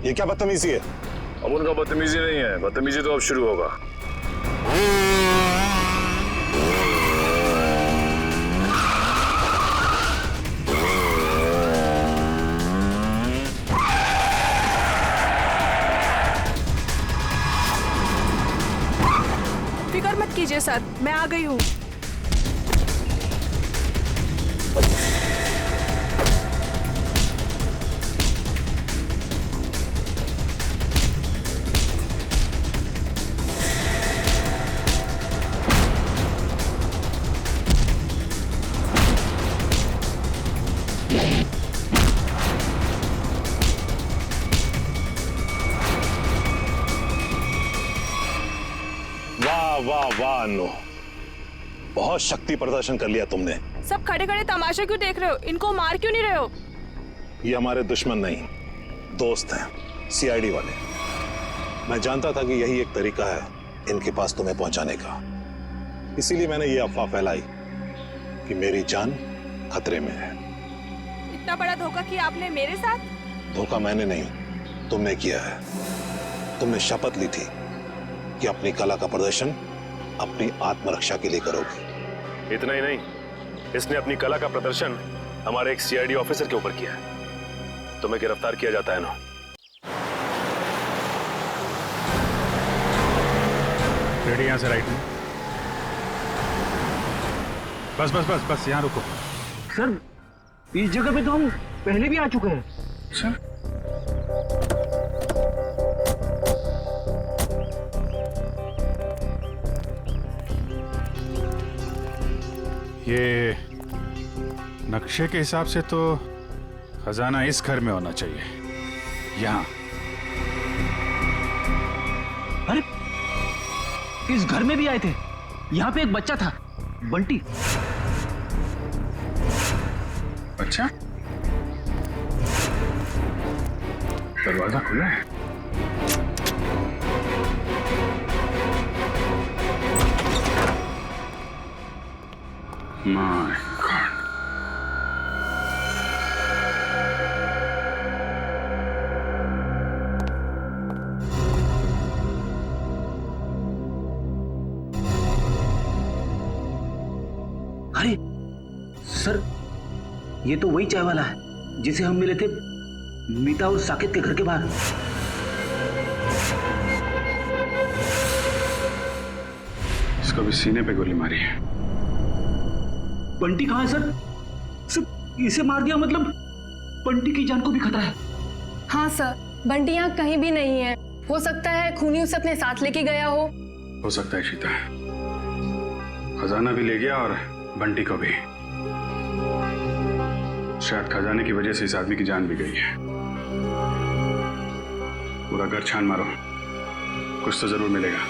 ये क्या बदतमीजी है? अब उनका बदतमीजी नहीं है, बदतमीजी तो अब शुरू होगा। फिक्र मत कीजिए सर, मैं आ गई हूँ। वाह वाह अनु, बहुत शक्ति प्रदर्शन कर लिया तुमने। सब खड़े खड़े तमाशा क्यों देख रहे हो? इनको मार क्यों नहीं रहे हो? ये हमारे दुश्मन नहीं, दोस्त हैं, सीआईडी वाले। मैं जानता था कि यही एक तरीका है इनके पास तुम्हें पहुंचाने का, इसीलिए मैंने ये अफवाह फैलाई कि मेरी जान खतरे में है। इतना बड़ा धोखा किया आपने मेरे साथ? धोखा मैंने नहीं, तुमने किया है। तुमने शपथ ली थी कि अपनी कला का प्रदर्शन अपनी आत्मरक्षा के लिए करोगे। इतना ही नहीं, इसने अपनी कला का प्रदर्शन हमारे एक सीआईडी ऑफिसर के ऊपर किया है। तुम्हें गिरफ्तार किया जाता है ना। रेडी, यहां से राइट में। बस बस बस बस, यहां रुको। सर, इस जगह पे तो हम पहले भी आ चुके हैं। सर, ये नक्शे के हिसाब से तो खजाना इस घर में होना चाहिए, यहाँ। अरे, इस घर में भी आए थे। यहाँ पे एक बच्चा था, बंटी। अच्छा, दरवाजा खुला है। My God. अरे सर, ये तो वही चाय वाला है जिसे हम मिले थे मीता और साकिब के घर के बाहर। इसको भी सीने पे गोली मारी है। बंटी कहाँ है सर? सर, इसे मार दिया मतलब बंटी की जान को भी खतरा है। हाँ सर, बंटी यहाँ कहीं भी नहीं है। हो सकता है खूनी उसे अपने साथ लेके गया हो सकता है शीता, खजाना भी ले गया और बंटी को भी। शायद खजाने की वजह से इस आदमी की जान भी गई है। पूरा घर छान मारो, कुछ तो जरूर मिलेगा।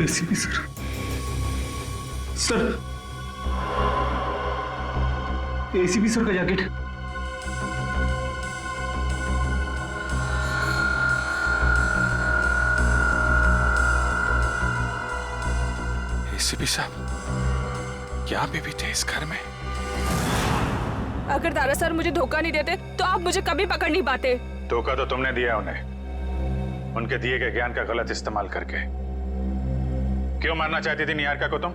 ACP sir, sir, ACP sir का जैकेट। एसीपी साहब, क्या आप भी थे इस घर में? अगर दारा सर मुझे धोखा नहीं देते तो आप मुझे कभी पकड़ नहीं पाते। धोखा तो तुमने दिया उन्हें, उनके दिए गए ज्ञान का गलत इस्तेमाल करके। क्यों मारना चाहती थी निहारिका को तुम?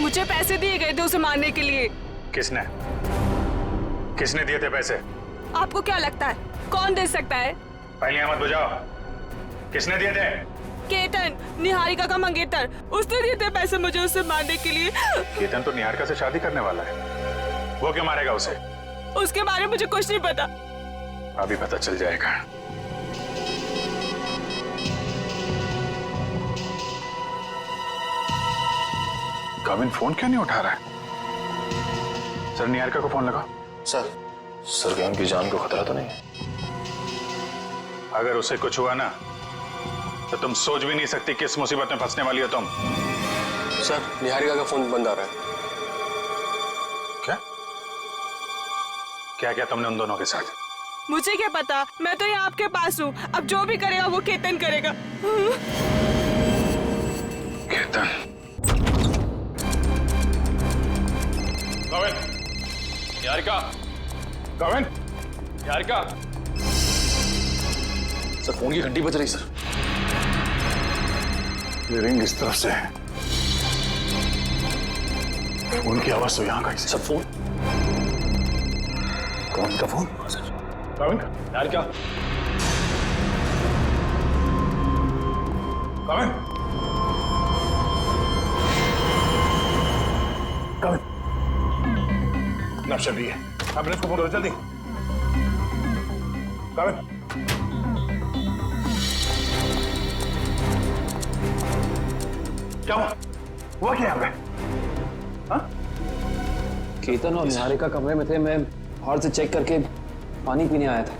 मुझे पैसे दिए गए थे उसे मारने के लिए। किसने किसने दिए थे पैसे? आपको क्या लगता है कौन दे सकता है? पहले मत बुझाओ, किसने दिए थे? केतन, निहारिका का मंगेतर, उसने दिए थे पैसे मुझे उसे मारने के लिए। केतन तो निहारिका से शादी करने वाला है, वो क्यों मारेगा उसे? उसके बारे में मुझे कुछ नहीं पता। अभी पता चल जाएगा। काविन फोन क्यों नहीं उठा रहा है? सर निहारिका को फोन लगाओ। सर क्या उनकी जान को खतरा तो नहीं? अगर उसे कुछ हुआ ना तो तुम सोच भी नहीं सकती किस मुसीबत में फंसने वाली हो तुम। सर निहारिका का फोन बंद आ रहा है। क्या क्या क्या तुमने उन दोनों के साथ? मुझे क्या पता, मैं तो यहाँ आपके पास हूँ। अब जो भी करेगा वो केतन करेगा। केतन। काविन, निहारिका, काविन, निहारिका। सर फोन की घंटी बज रही सर। ये रिंग इस तरफ से है। फोन की आवाज तो यहाँ का ही सर फोन, कौन का फोन? सर काविन, निहारिका। काविन, काविन, नक्शा दी है। एम्बुलेंस को फोन करो जल्दी। काविन, क्या हुआ क्या यहाँ पे? हाँ? केतन और निहारिका कमरे में थे। मैं बाहर से चेक करके पानी पीने आया था।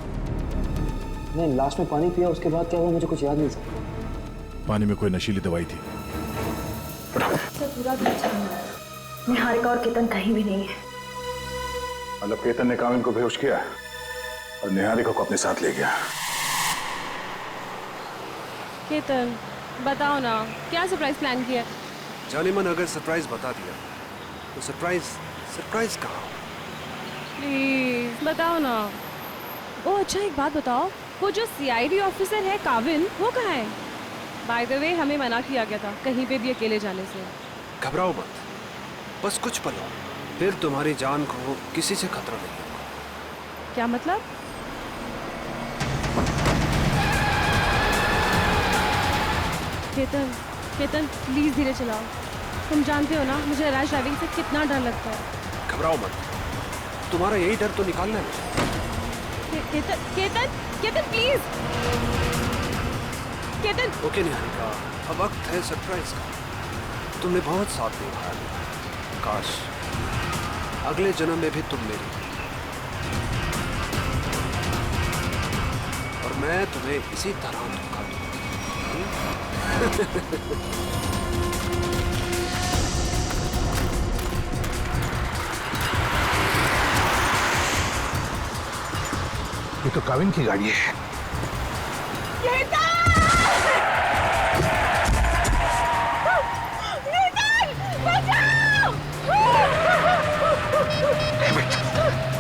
नहीं, लास्ट में पानी पिया, उसके बाद क्या हुआ मुझे कुछ याद नहीं सर। पानी में कोई नशीली दवाई थी। सर पूरा घर छान रहा है। निहारिका और केतन कहीं भी नहीं है। मतलब केतन ने काविन को बेहोश किया और निहारिका को अपने साथ ले गया। केतन बताओ ना, क्या सरप्राइज प्लान किया? जाने मन अगर सरप्राइज बता दिया तो सरप्राइज कहाँ? प्लीज बताओ ना। ओ अच्छा, एक बात बताओ, वो जो सीआईडी ऑफिसर है काविन, वो कहाँ है? बाय द वे हमें मना किया गया था कहीं पे भी अकेले जाने से। घबराओ मत, बस कुछ पल और, फिर तुम्हारी जान को किसी से खतरा नहीं होगा। क्या मतलब? केतन, केतन प्लीज धीरे चलाओ। तुम जानते हो ना मुझे रैश ड्राइविंग से कितना डर लगता है। घबराओ मत, तुम्हारा यही डर तो निकालना है मुझे। केतन, केतन, केतन प्लीज। केतन। ओके निहारिका, अब वक्त है सरप्राइज का। तुमने बहुत साथ निभाया, काश अगले जन्म में भी तुम मेरी और मैं तुम्हें इसी तरह धोखा दूंगा। ये तो काविन की गाड़ी है।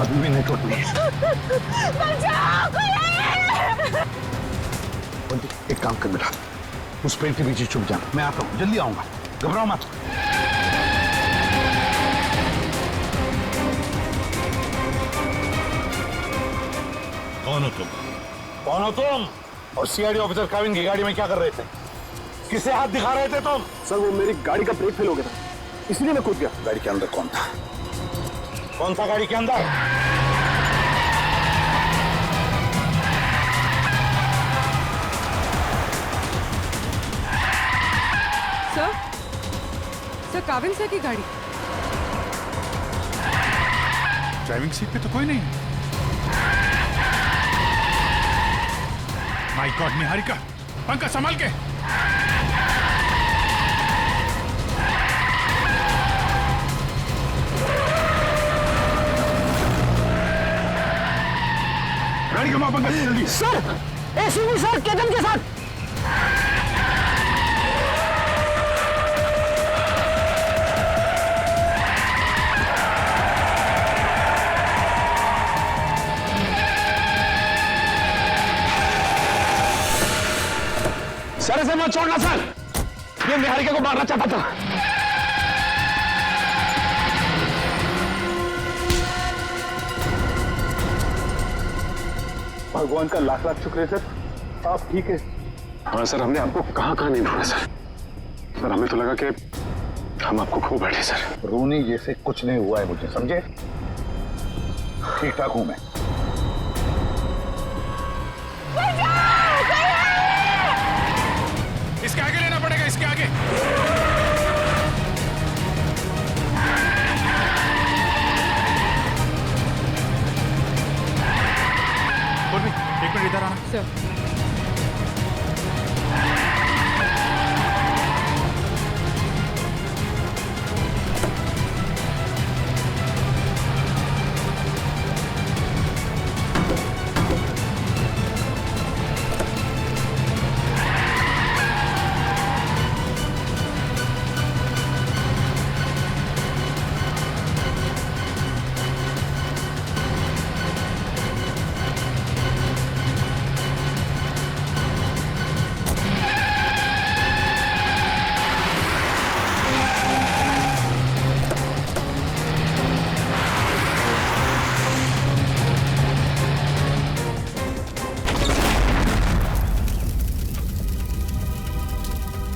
अभी भी नेटवर्क नहीं है। एक काम कर बेटा, उस पेड़ के पीछे छुप जा, मैं आता हूँ, जल्दी आऊंगा, घबराओ मत। कौन हो तुम? कौन हो तुम? और सीआईडी ऑफिसर काविन की गाड़ी में क्या कर रहे थे? किसे हाथ दिखा रहे थे तुम? सर वो मेरी गाड़ी का ब्रेक फेल हो गया था, इसलिए मैं कूद गया। गाड़ी के अंदर कौन था? कौन था गाड़ी के अंदर? सर काविन सर की गाड़ी। ड्राइविंग सीट पे तो कोई नहीं। माय गॉड निहारिका, पंखा संभाल के। गाड़ी घुमा पंखा जल्दी। सर एसीपी सर केतन के साथ। सर इसे मत छोड़ना सर, ये निहारिका को मारना चाहता था। भगवान का लाख लाख शुक्र है सर, आप ठीक है। हाँ सर, हमने आपको कहाँ नहीं ढूंढा सर। सर हमें तो लगा कि हम आपको खो बैठे सर। रोनी जैसे कुछ नहीं हुआ है मुझे, समझे? ठीक ठाक हूं मैं। इसके आगे लेना पड़ेगा, इसके आगे। सर।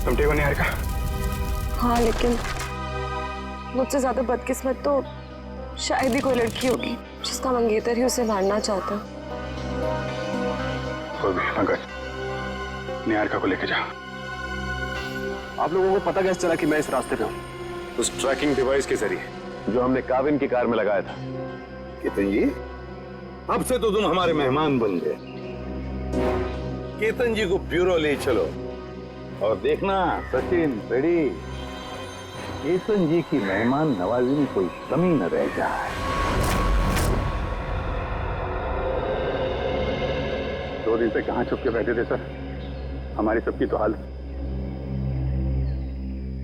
तुम ठीक हो निहारिका? हाँ, लेकिन मुझसे ज्यादा बदकिस्मत तो शायद ही कोई लड़की होगी जिसका मंगेतर ही उसे मारना चाहता। कोई भी मगर निहारिका को लेके जाओ। आप लोगों को पता कैसे चला कि मैं इस रास्ते पे हूँ? उस ट्रैकिंग डिवाइस के जरिए जो हमने काविन की कार में लगाया था। केतन जी, अब से तो तुम हमारे मेहमान बन गए। केतन जी को ब्यूरो ले चलो और देखना सचिन रेडी, केतन जी की मेहमान नवाजी में कोई कमी न रह जाए। 2 दिन से कहाँ छुप के बैठे थे सर? हमारी सबकी तो हाल,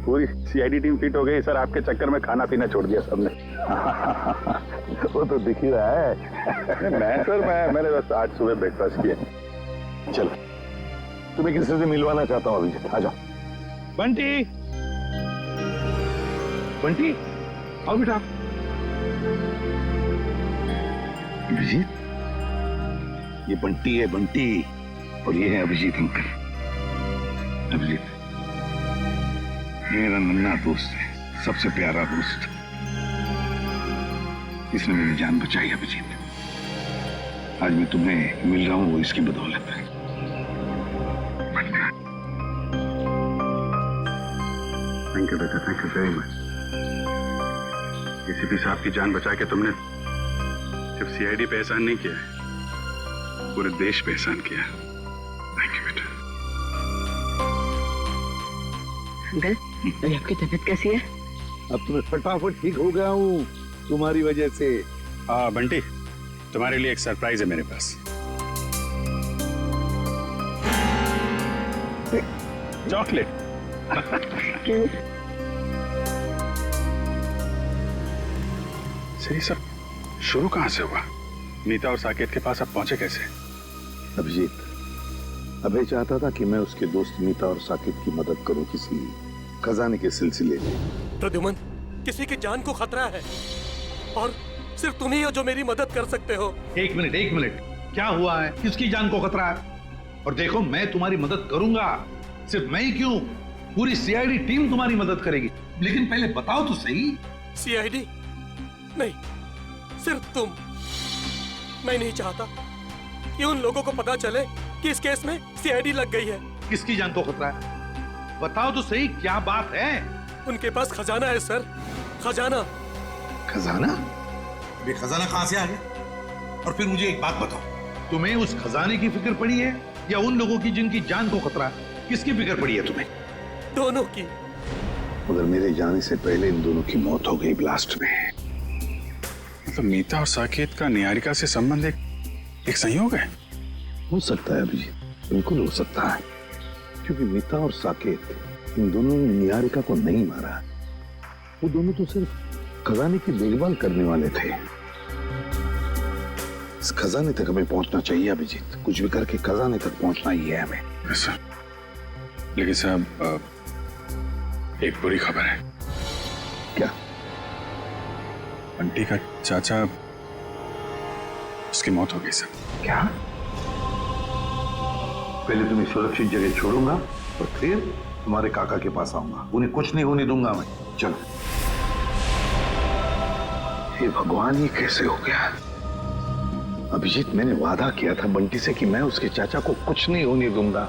पूरी सीआईडी टीम फिट हो गई सर। आपके चक्कर में खाना पीना छोड़ दिया सबने। वो तो दिख ही रहा है। मैंने बस आज सुबह ब्रेकफास्ट किया। चलो, तुम्हें किसी से मिलवाना चाहता हूँ अभिजीत, आ जाओ। बंटी, बंटी, आओ बेटा। अभिजीत, ये बंटी है, बंटी, और ये है अभिजीत अंकल। अभिजीत ये मेरा नन्हा दोस्त है, सबसे प्यारा दोस्त। इसने मेरी जान बचाई अभिजीत। आज मैं तुम्हें मिल रहा हूं वो इसकी बदौलत है। थैंक यू बेटा, thank you very much. ACP साहब की जान बचा के तुमने सिर्फ सीआईडी पे एहसान नहीं किया, पूरे देश पे एहसान किया। थैंक यू बेटा। अंकल, अभी आपकी तबीयत कैसी है? अब तो मैं फटाफट ठीक हो गया हूँ तुम्हारी वजह से। हाँ बंटी, तुम्हारे लिए एक सरप्राइज है मेरे पास। चॉकलेट। सही सब शुरू कहां से हुआ? मीता और साकेत के पास अब पहुंचे कैसे? अभिजीत, अभय चाहता था कि मैं उसके दोस्त मीता और साकेत की मदद करूं किसी खजाने के सिलसिले में। प्रद्युमन, किसी की जान को खतरा है और सिर्फ तुम ही हो जो मेरी मदद कर सकते हो। एक मिनट, क्या हुआ है? किसकी जान को खतरा है? और देखो, मैं तुम्हारी मदद करूंगा। सिर्फ मैं ही क्यों, पूरी सीआईडी टीम तुम्हारी मदद करेगी। लेकिन पहले बताओ तो सही। सीआईडी नहीं, सिर्फ तुम। मैं नहीं चाहता कि उन लोगों को पता चले कि इस केस में सीआईडी लग गई है। किसकी जान को खतरा है? बताओ तो सही, क्या बात है? उनके पास खजाना है सर, खजाना। खजाना? ये खजाना कहां से आ गया? और फिर मुझे एक बात बताओ, तुम्हें उस खजाने की फिक्र पड़ी है या उन लोगों की जिनकी जान को खतरा है? किसकी फिक्र पड़ी है तुम्हें? दोनों की। मगर मेरे जाने से पहले इन दोनों की मौत हो गई ब्लास्ट में। मतलब मीता और साकेत का निहारिका से संबंध एक संयोग है? हो सकता है अभिजीत, बिल्कुल हो सकता है, क्योंकि मीता और साकेत इन दोनों ने निहारिका को नहीं मारा। वो दोनों तो सिर्फ खजाने की देखभाल करने वाले थे। इस खजाने तक हमें पहुंचना चाहिए अभिजीत। कुछ भी करके खजाने तक पहुंचना ही है हमें। सर, लेकिन साहब एक बुरी खबर है। क्या? बंटी का चाचा, उसकी मौत हो गई सर। क्या? पहले तुम्हें सुरक्षित जगह छोड़ूंगा और फिर तुम्हारे काका के पास आऊंगा। उन्हें कुछ नहीं होने दूंगा मैं। चलो। हे भगवान, ये कैसे हो गया? अभिजीत, मैंने वादा किया था बंटी से कि मैं उसके चाचा को कुछ नहीं होने दूंगा।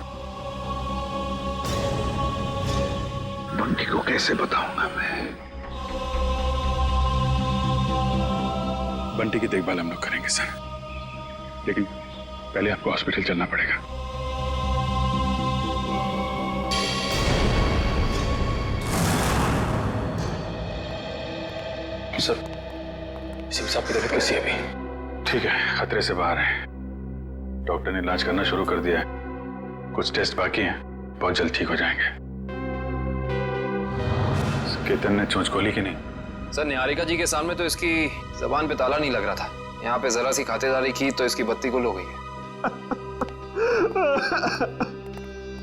बंटी को कैसे बताऊंगा मैं? बंटी की देखभाल हम लोग करेंगे सर, लेकिन पहले आपको हॉस्पिटल चलना पड़ेगा। सर, सिंह साहब की तबीयत कैसी है अभी? ठीक है, खतरे से बाहर है। डॉक्टर ने इलाज करना शुरू कर दिया है। कुछ टेस्ट बाकी हैं, बहुत जल्द ठीक हो जाएंगे। केतन ने चोंच खोली कि नहीं? सर, निहारिका जी के सामने तो इसकी जबान पे ताला नहीं लग रहा था। यहाँ पे जरा सी खातिरदारी की तो इसकी बत्ती गुल हो गई है।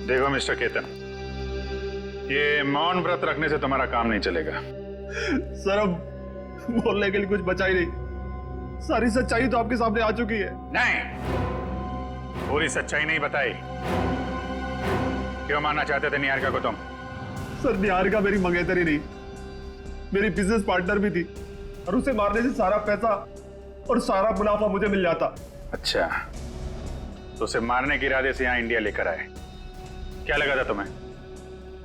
देखो मिस्टर केतन, ये मौन व्रत रखने से तुम्हारा काम नहीं चलेगा। सर, अब बोलने के लिए कुछ बचा ही नहीं। सारी सच्चाई तो आपके सामने आ चुकी है। नहीं, पूरी सच्चाई नहीं बताई। क्यों मारना चाहते थे निहारिका को तुम? सर, निहारिका मेरी मंगेतर ही नहीं, मेरी बिजनेस पार्टनर भी थी, और उसे मारने से सारा पैसा और सारा मुनाफा मुझे मिल जाता। अच्छा, तो उसे मारने के इरादे से यहाँ इंडिया लेकर आए। क्या लगा था तुम्हें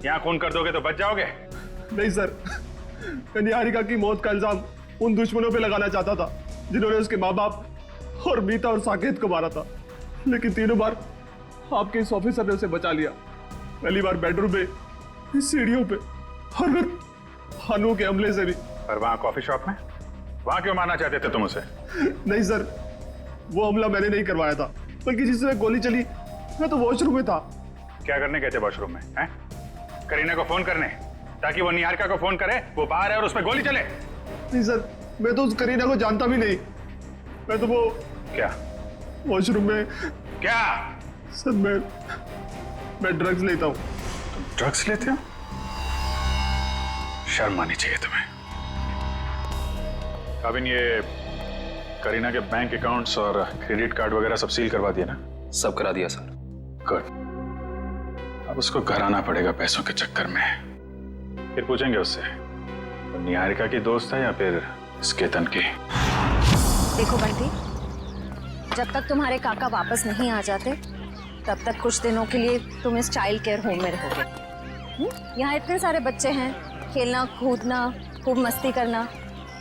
यहाँ खून कर दोगे तो बच जाओगे? नहीं सर, मैं निहारिका की मौत का इल्जाम उन दुश्मनों पे लगाना चाहता था जिन्होंने उसके माँ बाप और मीता और साकेत को मारा था, लेकिन तीनों बार आपके इस ऑफिसर ने उसे बचा लिया। पहली बार बेडरूम में, सीढ़ियों पे, और फिर हानू के हमले से भी। और वहाँ कॉफी शॉप में, वहाँ क्यों मारना चाहते थे तुम उसे? नहीं सर, वो हमला मैंने नहीं करवाया था, बल्कि जिसमें गोली चली मैं तो वॉशरूम में था। क्या करने गए थे वॉशरूम में? हैं? करीना को फोन करने, ताकि वो निहारिका को फोन करे, वो बाहर है और उस पर गोली चले। नहीं सर, मैं तो उस करीना को जानता भी नहीं। मैं तो वो क्या वॉशरूम में क्या? सर, मैं ड्रग्स लेता हूँ। तुम ड्रग्स लेते हो? शर्म आनी चाहिए तुम्हें। काबिन, ये करीना के बैंक अकाउंट्स और क्रेडिट कार्ड वगैरह सब सील करवा दिया ना? सब करा दिया सर। गुड। अब उसको घर आना पड़ेगा पैसों के चक्कर में। फिर पूछेंगे उससे तो निहारिका की दोस्त है या फिर इस केतन की। देखो बंटी, जब तक तुम्हारे काका वापस नहीं आ जाते तब तक कुछ दिनों के लिए तुम इस चाइल्ड केयर होम में रहोगे। यहाँ इतने सारे बच्चे हैं, खेलना कूदना, खूब मस्ती करना,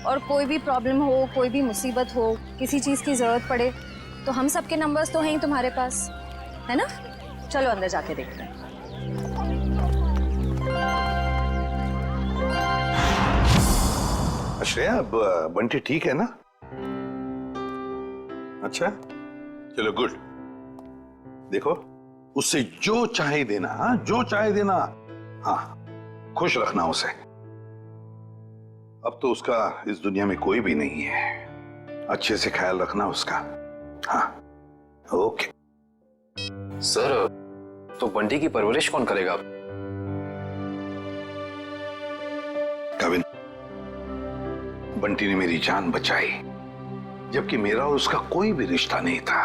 और कोई भी प्रॉब्लम हो, कोई भी मुसीबत हो, किसी चीज़ की ज़रूरत पड़े तो हम सबके नंबर्स तो हैं ही तुम्हारे पास, है ना? चलो अंदर जाके देखते हैं। श्रेया, अब बंटी ठीक है ना? अच्छा, चलो गुड। देखो, उससे जो चाहे देना, हाँ, जो चाहे देना। हाँ, खुश रखना उसे। अब तो उसका इस दुनिया में कोई भी नहीं है। अच्छे से ख्याल रखना उसका। हाँ, ओके। सर, तो बंटी की परवरिश कौन करेगा? कविन, बंटी ने मेरी जान बचाई, जबकि मेरा और उसका कोई भी रिश्ता नहीं था।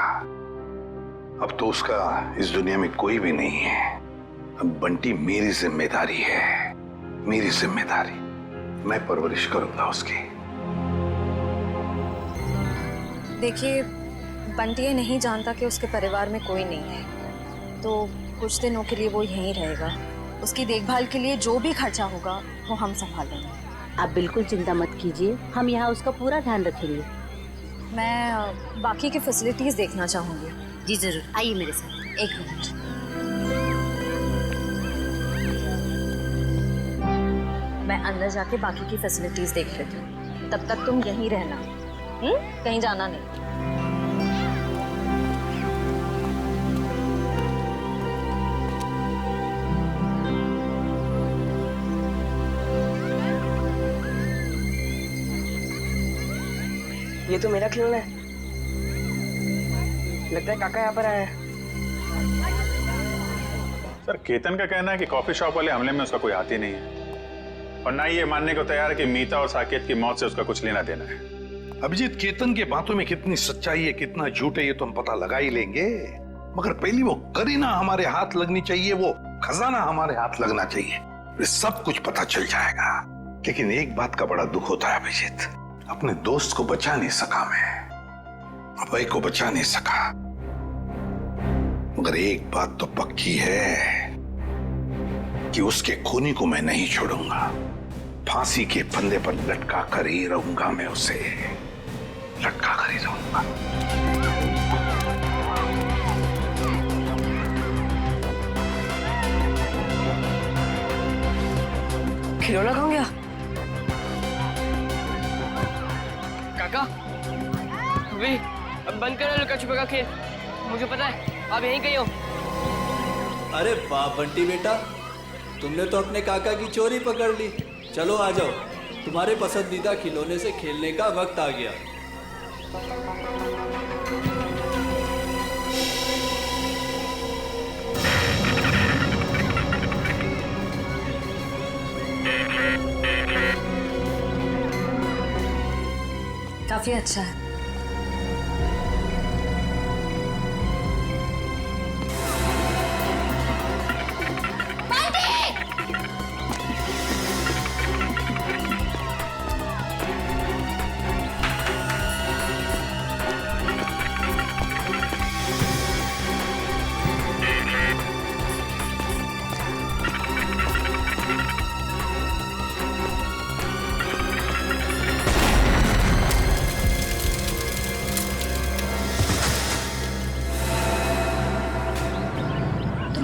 अब तो उसका इस दुनिया में कोई भी नहीं है। अब बंटी मेरी जिम्मेदारी है, मेरी जिम्मेदारी। मैं परवरिश करूंगा उसकी। देखिए, बंटी ये नहीं जानता कि उसके परिवार में कोई नहीं है, तो कुछ दिनों के लिए वो यहीं रहेगा। उसकी देखभाल के लिए जो भी खर्चा होगा वो हम संभाल लेंगे। आप बिल्कुल चिंता मत कीजिए, हम यहाँ उसका पूरा ध्यान रखेंगे। मैं बाकी की फैसिलिटीज देखना चाहूंगी। जी जरूर, आइए मेरे साथ। एक मिनट। मैं अंदर जाके बाकी की फैसिलिटीज देख लेती हूँ, तब तक तुम यहीं रहना, कहीं जाना नहीं। ये तो मेरा खिलौना है। लगता है काका यहाँ पर आया है। सर, केतन का कहना है कि कॉफी शॉप वाले हमले में उसका कोई हाथ ही नहीं है, और ना ही ये मानने को तैयार है कि मीता और साकेत की मौत से उसका कुछ लेना देना है। अभिजीत, केतन के बातों में कितनी सच्चाई है, कितना झूठ है, ये तो हम पता लगा ही लेंगे। मगर पहली वो करीना हमारे हाथ लगनी चाहिए, वो खजाना हमारे हाथ लगना चाहिए, फिर सब कुछ पता चल जाएगा। लेकिन एक बात का बड़ा दुख होता है अभिजीत, अपने दोस्त को बचा नहीं सका मैं, अभय को बचा नहीं सका। मगर एक बात तो पक्की है कि उसके खूनी को मैं नहीं छोड़ूंगा। फांसी के फंदे पर लटका कर ही रहूंगा, मैं उसे लटका कर ही रहूंगा। खिलौना कहाँ गया? काका, अभी अब बंद करो लुका छुपा का खेल। मुझे पता है आप यहीं कहीं हो। अरे वाह बंटी बेटा, तुमने तो अपने काका की चोरी पकड़ ली। चलो आ जाओ, तुम्हारे पसंदीदा खिलौने से खेलने का वक्त आ गया। काफी अच्छा है।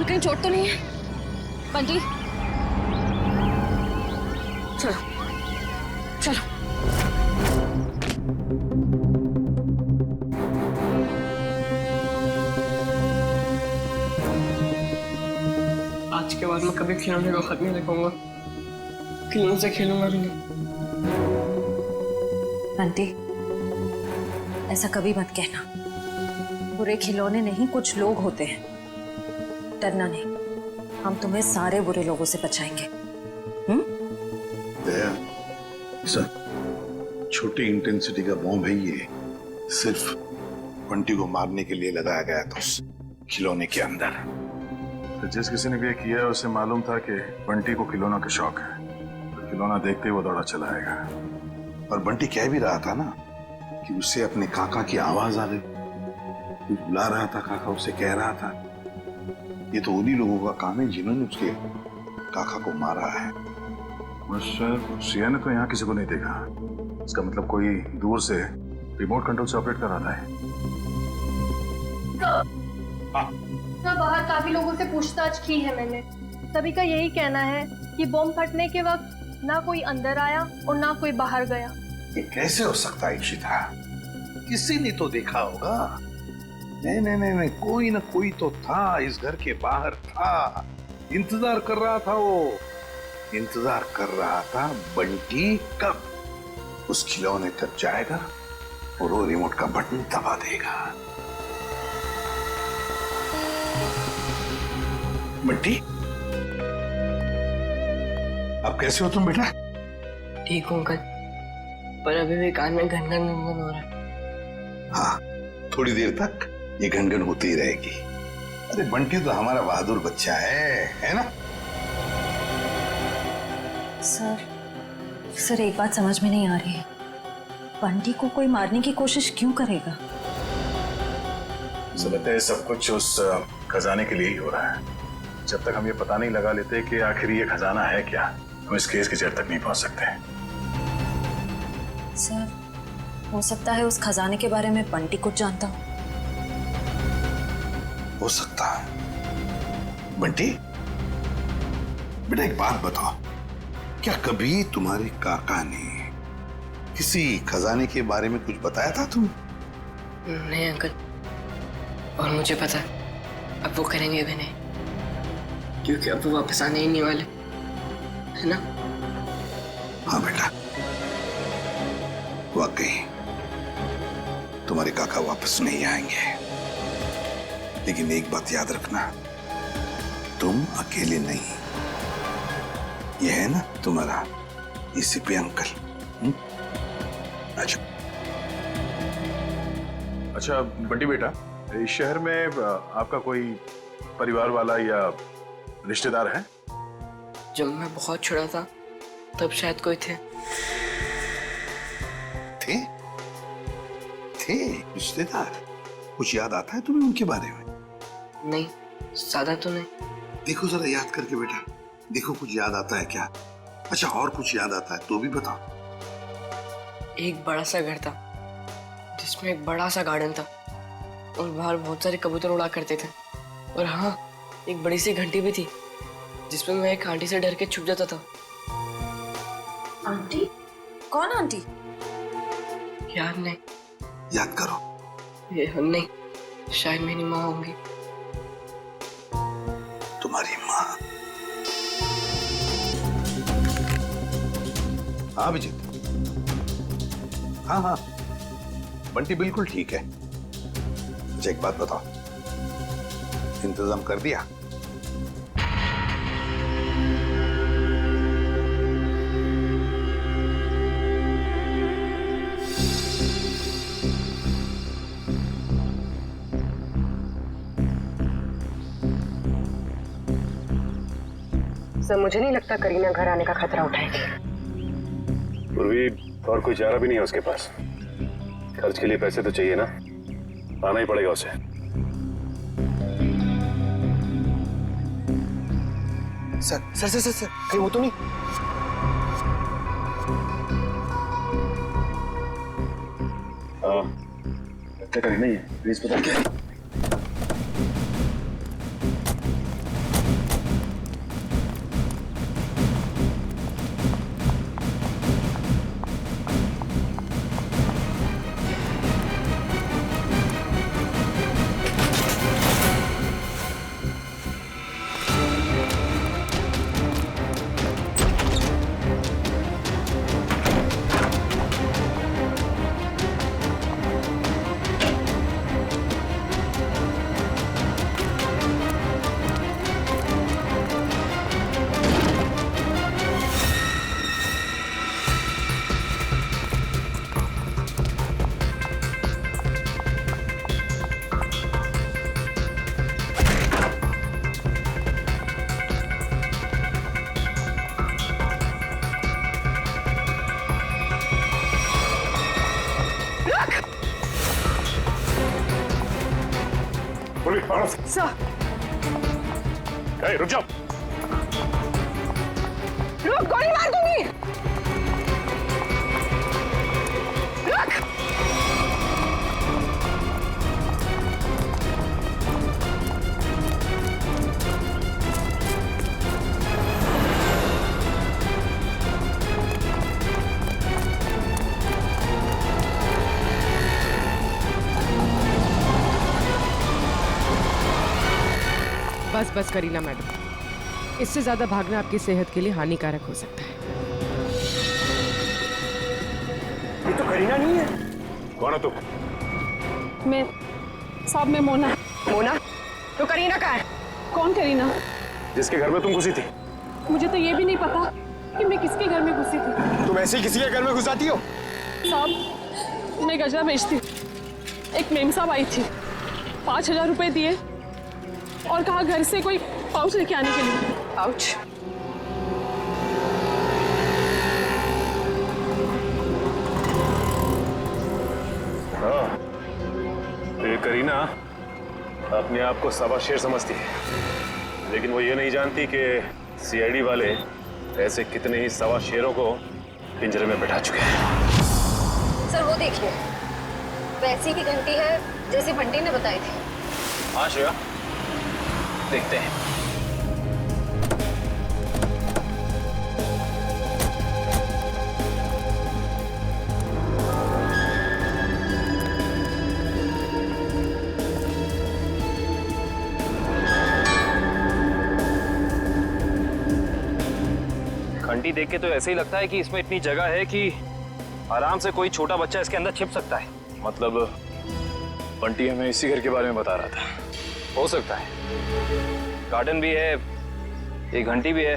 कहीं चोट तो नहीं है बंटी? चलो चलो। आज के बाद मैं कभी खिलौने को खत्म नहीं देखूंगा। खिलौने से खेलूंगा नहीं। बंटी, ऐसा कभी मत कहना। बुरे खिलौने नहीं, कुछ लोग होते हैं। डरना नहीं, हम तुम्हें सारे बुरे लोगों से बचाएंगे। सर, छोटी इंटेंसिटी का बॉम्ब है ये। सिर्फ बंटी को मारने के लिए लगाया गया था उस खिलौने के अंदर। तो जिस किसी ने भी ये किया है उसे मालूम था कि बंटी को खिलौना का शौक है, तो खिलौना देखते ही वो दौड़ा चला आएगा। और बंटी कह भी रहा था ना कि उससे अपने काका की आवाज आ गई, कुछ बुला रहा था। काका उसे कह रहा था। ये तो उन्हीं लोगों का काम है जिन्होंने उसके काका को मारा है। सिया ने तो यहाँ किसी को नहीं देखा। इसका मतलब कोई दूर से रिमोट कंट्रोल से ऑपरेट कर रहा है। सर, बाहर काफी लोगों से पूछताछ की है मैंने। सभी का यही कहना है कि बम फटने के वक्त ना कोई अंदर आया और ना कोई बाहर गया। ये कैसे हो सकता है इशिता? किसी ने तो देखा होगा। नहीं नहीं नहीं नहीं, कोई ना कोई तो था, इस घर के बाहर था, इंतजार कर रहा था। वो इंतजार कर रहा था बंटी कब उस खिलौने तक जाएगा और वो रिमोट का बटन दबा देगा। बंटी, अब कैसे हो तुम बेटा? ठीक हूँ अंकल, पर अभी भी कान में घन घन हो रहा है। हाँ, थोड़ी देर तक ये घनघन होती ही रहेगी। अरे बंटी तो हमारा बहादुर बच्चा है ना? सर एक बात समझ में नहीं आ रही है। बंटी को कोई मारने की कोशिश क्यों करेगा? लगता है सब कुछ उस खजाने के लिए ही हो रहा है। जब तक हम ये पता नहीं लगा लेते कि आखिर ये खजाना है क्या, हम इस केस की जड़ तक नहीं पहुंच सकते। सर, हो सकता है उस खजाने के बारे में बंटी कुछ जानता हो सकता है। बंटी बेटा, एक बात बताओ, क्या कभी तुम्हारे काका ने किसी खजाने के बारे में कुछ बताया था तुम? नहीं अंकल, और मुझे पता है अब वो करेंगे भी नहीं, क्योंकि अब वो वापस आने ही नहीं वाले, है ना? हाँ बेटा, वाकई तुम्हारे काका वापस नहीं आएंगे। लेकिन एक बात याद रखना, तुम अकेले नहीं। ये है ना तुम्हारा एसीपी अंकल। अच्छा बंटी बेटा, इस शहर में आपका कोई परिवार वाला या रिश्तेदार है? जब मैं बहुत छोटा था तब शायद कोई थे। थे रिश्तेदार? कुछ याद आता है तुम्हें उनके बारे में? नहीं, ज्यादा तो नहीं। देखो जरा याद करके बेटा, देखो कुछ याद आता है क्या? अच्छा, और कुछ याद आता है तो भी बताओ। एक बड़ा सा घर था जिसमें एक बड़ा सा गार्डन था और बाहर बहुत सारे कबूतर उड़ा करते थे। और हाँ, एक बड़ी सी घंटी भी थी जिसमें मैं एक आंटी से डर के छुप जाता था। आंटी? कौन आंटी? याद नहीं। याद करो। ये नहीं, शायद मेरी माँ होंगी। तुम्हारी माँ? हाँ अभिजीत, हाँ हाँ, बंटी बिल्कुल ठीक है। मुझे एक बात बताओ, इंतजाम कर दिया? सर मुझे नहीं लगता करीना घर आने का खतरा उठाएगी। पूर्वी और कोई चारा भी नहीं है उसके पास। खर्च के लिए पैसे तो चाहिए ना, आना ही पड़ेगा उसे। Sir sir sir sir, sir कहीं वो तो नहीं? क्या करीना ही है, प्लीज पता क्या? सर, रुक जाओ। रुक, गोली मार दूंगी। रुक। बस बस करीना मैडम, इससे ज्यादा भागना आपकी सेहत के लिए हानिकारक हो सकता है। ये तो करीना नहीं है। कौन है तू? मैं साहब, मैं मोना। मोना? तो करीना कहाँ है? कौन करीना? जिसके घर में तुम घुसी थी। मुझे तो ये भी नहीं पता कि मैं किसके घर में घुसी थी। तुम ऐसे ही किसी के घर में घुसाती हो? साहब, मैं गजरा बेचती हूँ। एक मेम साहब आई थी, 5,000 रुपए दिए और कहा घर से कोई पाउच लेके आने के लिए। पाउच? हाँ, ये करीना अपने आप को सवा शेर समझती है, लेकिन वो ये नहीं जानती कि सीआईडी वाले ऐसे कितने ही सवा शेरों को पिंजरे में बैठा चुके हैं। सर वो देखिए, वैसी की घंटी है जैसी बंटी ने बताई थी। हाँ श्रेया, देखते हैं। घंटी देख के तो ऐसे ही लगता है कि इसमें इतनी जगह है कि आराम से कोई छोटा बच्चा इसके अंदर छिप सकता है। मतलब बंटी हमें इसी घर के बारे में बता रहा था। हो सकता है, गार्डन भी है, एक घंटी भी है।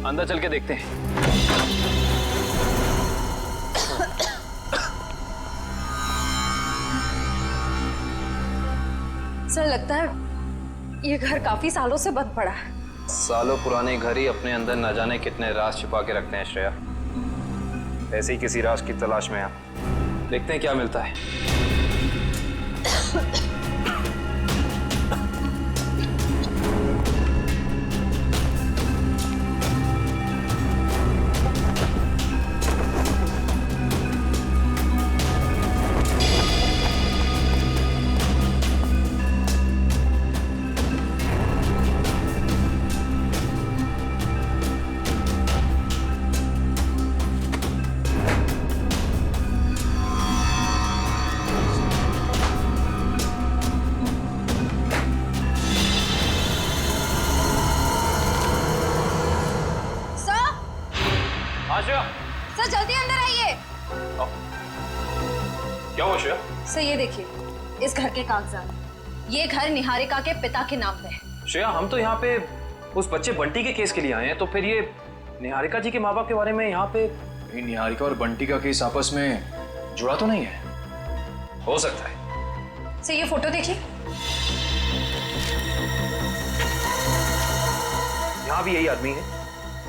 अंदर चल के देखते हैं। सर लगता है ये घर काफी सालों से बंद पड़ा है। सालों पुराने घर ही अपने अंदर न जाने कितने राज छिपा के रखते हैं श्रेया। ऐसे ही किसी राज की तलाश में हैं। देखते हैं क्या मिलता है। श्रेया। सर जल्दी अंदर आइए। क्या हुआ श्रेया? सर ये देखिए, इस घर के कागजात, ये घर निहारिका के पिता के नाम पे है। श्रेया, हम तो यहाँ पे उस बच्चे बंटी के केस के लिए आए हैं, तो फिर ये निहारिका जी के माँ बाप के बारे में यहाँ पे? निहारिका और बंटी का केस आपस में जुड़ा तो नहीं है? हो सकता है। सर ये फोटो देखिए, यहाँ भी यही आदमी है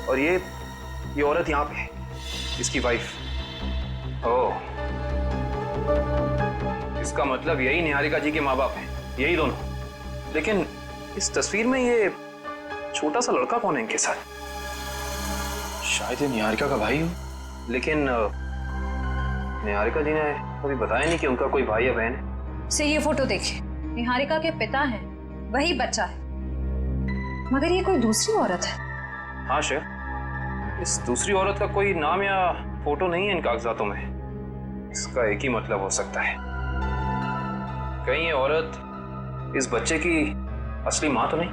और ये औरत यहाँ पे है, इसकी वाइफ। ओह, इसका मतलब यही निहारिका जी के माँ बाप हैं, यही दोनों। लेकिन इस तस्वीर में ये छोटा सा लड़का कौन है इनके साथ? शायद ये निहारिका का भाई हो। लेकिन निहारिका जी ने कभी बताया नहीं कि उनका कोई भाई या बहन है। सर ये फोटो देखिए, निहारिका के पिता हैं, वही बच्चा है, मगर ये कोई दूसरी औरत है। हाँ श्रेया, इस दूसरी औरत का कोई नाम या फोटो नहीं है इन कागजातों में। इसका एक ही मतलब हो सकता है, कहीं ये औरत इस बच्चे की असली माँ तो नहीं?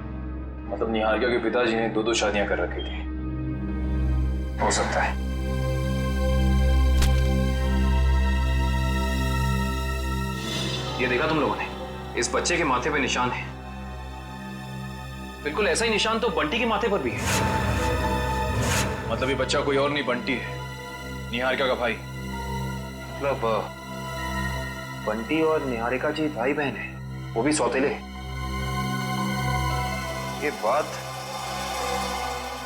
मतलब निहारिका के पिताजी ने 2 शादियां कर रखी थी, हो सकता है। ये देखा तुम लोगों ने, इस बच्चे के माथे पे निशान है, बिल्कुल ऐसा ही निशान तो बंटी के माथे पर भी है। मतलब ये बच्चा कोई और नहीं, बंटी है, निहारिका का भाई। मतलब बंटी और निहारिका जी भाई बहन है, वो भी सौतेले। ये बात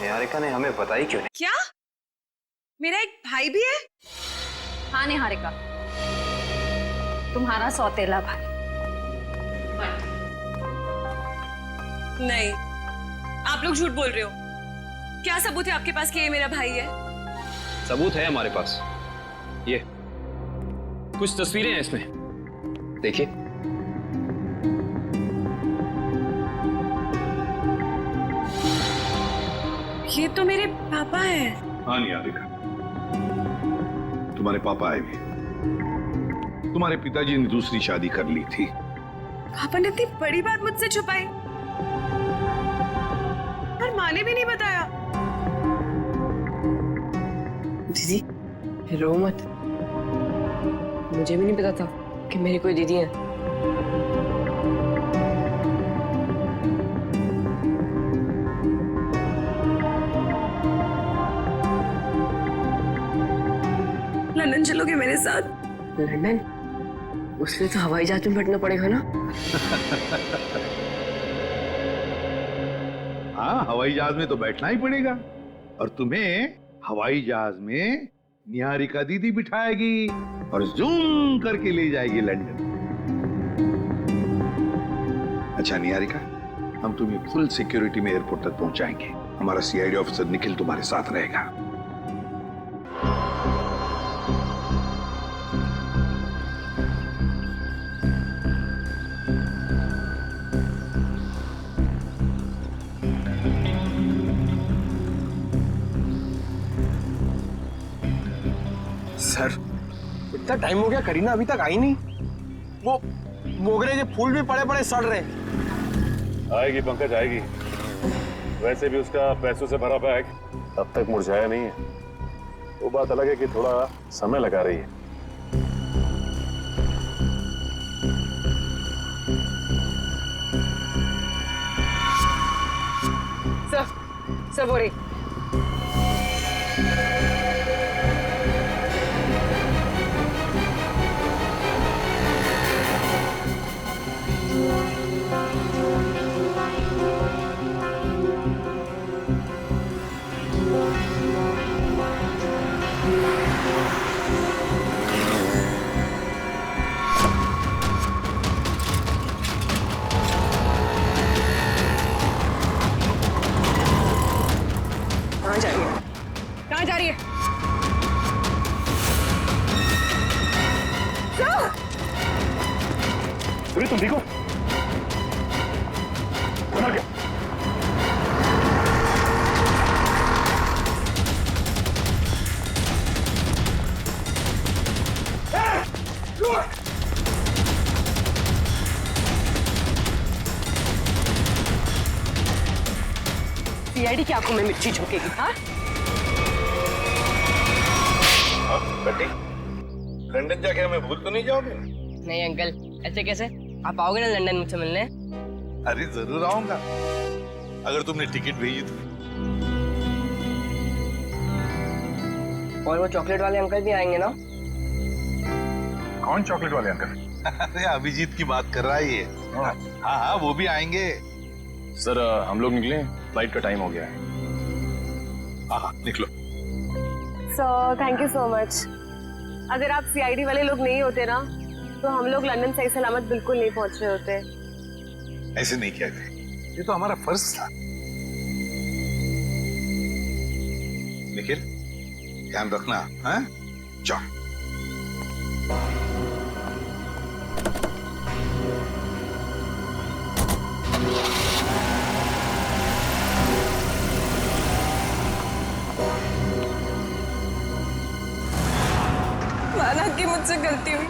निहारिका ने हमें बताई क्यों नहीं? क्या मेरा एक भाई भी है? हाँ निहारिका, तुम्हारा सौतेला भाई। नहीं, आप लोग झूठ बोल रहे हो। क्या सबूत है आपके पास कि ये मेरा भाई है? सबूत है हमारे पास, ये कुछ तस्वीरें हैं इसमें, देखिए। ये तो मेरे पापा हैं। हाँ निहारिका, तुम्हारे पापा आए भी। तुम्हारे पिताजी ने दूसरी शादी कर ली थी। पापा ने इतनी बड़ी बात मुझसे छुपाई और माँ ने भी नहीं बताया। दीदी रो मत, मुझे भी नहीं पता था कि मेरी कोई दीदी है। लंदन चलोगे मेरे साथ? लंदन? उसके लिए तो हवाई जहाज में बैठना पड़ेगा ना? हाँ, हवाई जहाज में तो बैठना ही पड़ेगा, और तुम्हें हवाई जहाज में निहारिका दीदी बिठाएगी और जूम करके ले जाएगी लंदन। अच्छा निहारिका, हम तुम्हें फुल सिक्योरिटी में एयरपोर्ट तक पहुंचाएंगे। हमारा सीआईडी ऑफिसर निखिल तुम्हारे साथ रहेगा। सर, इतना टाइम हो गया, करीना अभी तक आई नहीं। वो मोगरे के फूल भी पड़े पड़े सड़ रहे। आएगी पंकज, आएगी। वैसे भी उसका पैसों से भरा बैग अब तक मुरझाया नहीं है। वो बात अलग है कि थोड़ा समय लगा रही है। सब हो रही। कहाँ जा रही है? अरे तुम देखो, क्या? सीआईडी की आंखों में मिर्ची झोंकेगी? हाँ, बेटी, लंदन जाके हमें भूल तो नहीं जाओगे? नहीं अंकल, ऐसे कैसे? आप आओगे ना लंदन मुझसे मिलने? अरे जरूर आऊंगा, अगर तुमने टिकट भेजी तो। और वो चॉकलेट वाले अंकल भी आएंगे ना? कौन चॉकलेट वाले अंकल? अरे अभिजीत की बात कर रहा है ये। हाँ हाँ, वो भी आएंगे। सर हम लोग निकले, फ्लाइट का टाइम हो गया है। हाँ निकलो। Sir thank you so much. अगर आप सीआईडी वाले लोग नहीं होते ना तो हम लोग लंदन सही सलामत बिल्कुल नहीं पहुंच रहे होते। ऐसे नहीं किया, ये तो हमारा फर्ज था। निखिल ध्यान रखना, हाँ? जाओ। माना कि मुझसे गलती हुई,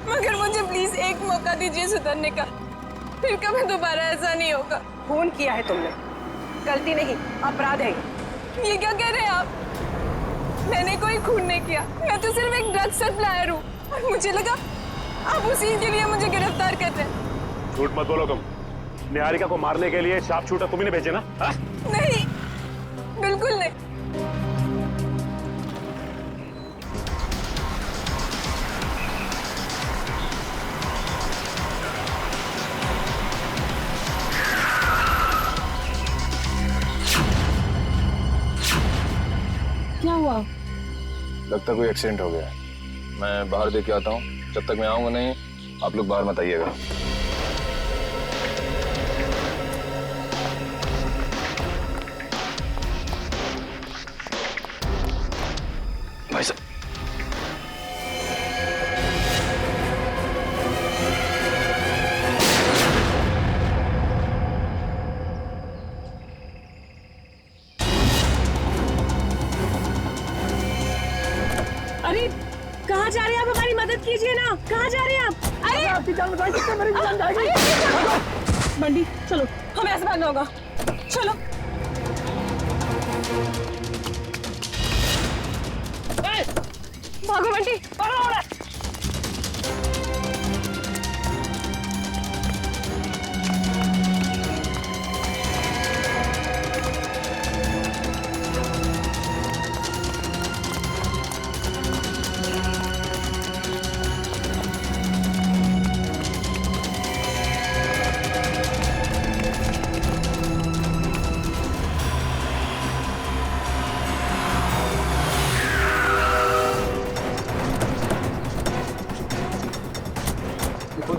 मगर मुझे प्लीज एक मौका दीजिए सुधरने का। फिर कभी दोबारा ऐसा नहीं होगा। खून किया है तुमने, गलती नहीं अपराध है। ये क्या कह रहे हैं आप? मैंने कोई खून नहीं किया, मैं तो सिर्फ एक ड्रग सप्लायर हूँ। और मुझे लगा आप उसी के लिए मुझे गिरफ्तार कर रहे हैं। झूठ मत बोलो तुम। निहारिका को मारने के लिए शार्प शूटर तुम्ही ने भेजे ना? हा? नहीं, बिल्कुल नहीं। क्या हुआ? लगता कोई एक्सीडेंट हो गया है। मैं बाहर देख के आता हूँ। जब तक मैं आऊंगा नहीं, आप लोग बाहर मत आइएगा। भाई साहब, अरे कहाँ जा रहे हैं आप? हमारी मदद कीजिए ना। कहाँ जा रहे हैं आप? अरे आपकी जान बचाई सकते, मेरी जान जाएगी। बंटी चलो, हमें ऐसे भागना होगा। चलो। भागो बंटी, भागो।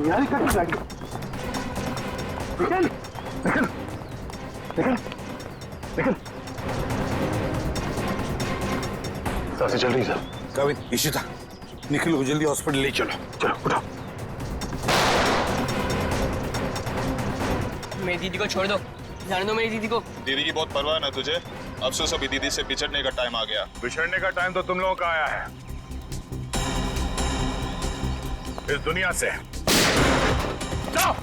निहारिका की गाड़ी। निखिल, निखिल, निखिल, निखिल। सांसें चल रही सर। काविन, इशिता, निखिल को जल्दी हॉस्पिटल ले चलो। चलो उठो। मेरी दीदी को छोड़ दो, जाने दो मेरी दीदी को। दीदी की बहुत परवाह ना तुझे। अब से सभी दीदी से बिछड़ने का टाइम आ गया। बिछड़ने का टाइम तो तुम लोगों का आया है, इस दुनिया से। जाओ।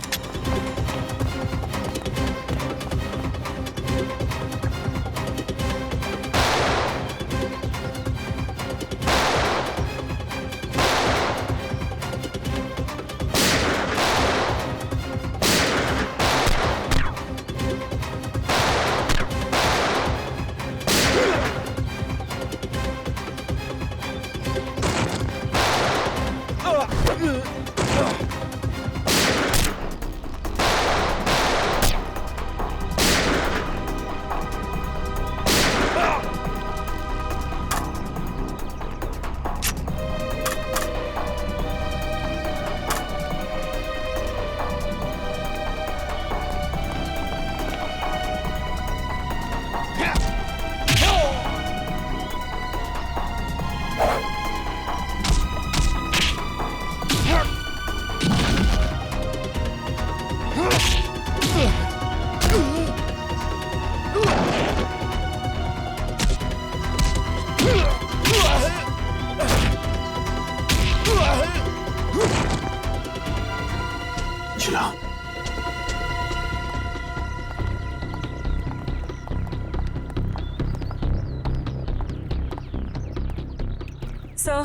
Sir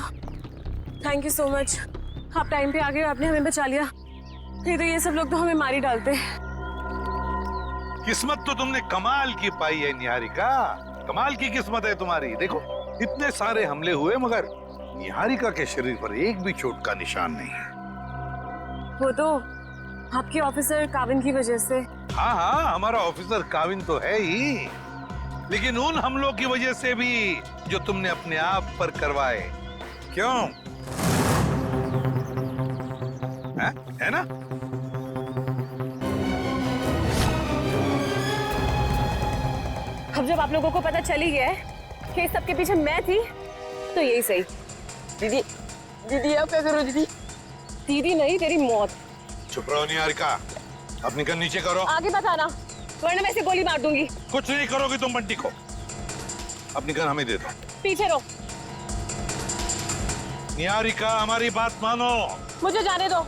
thank you so much, आप टाइम पे आ गए, आपने हमें बचा लिया। नहीं तो ये सब लोग तो हमें मार ही डालते। किस्मत तो तुमने कमाल की पाई है निहारिका, कमाल की किस्मत है तुम्हारी। देखो इतने सारे हमले हुए मगर निहारिका के शरीर पर एक भी चोट का निशान नहीं है। वो तो आपके ऑफिसर काविन की वजह से। हाँ हाँ, हमारा ऑफिसर काविन तो है ही, लेकिन उन हमलों की वजह से भी जो तुमने अपने आप पर करवाए। क्यों है ना? अब जब आप लोगों को पता चली गया है कि इस सबके पीछे मैं थी, तो यही सही। दीदी दीदी आप क्या करो दीदी? दीदी नहीं, तेरी मौत। चुप रहो निहारिका, अपनी गन नीचे करो। आगे मत आना वरना मैं इसे गोली मार दूंगी। कुछ नहीं करोगी तुम बंटी को। अपनी गन हमें दे दो। पीछे रहो। निहारिका हमारी बात मानो। मुझे जाने दो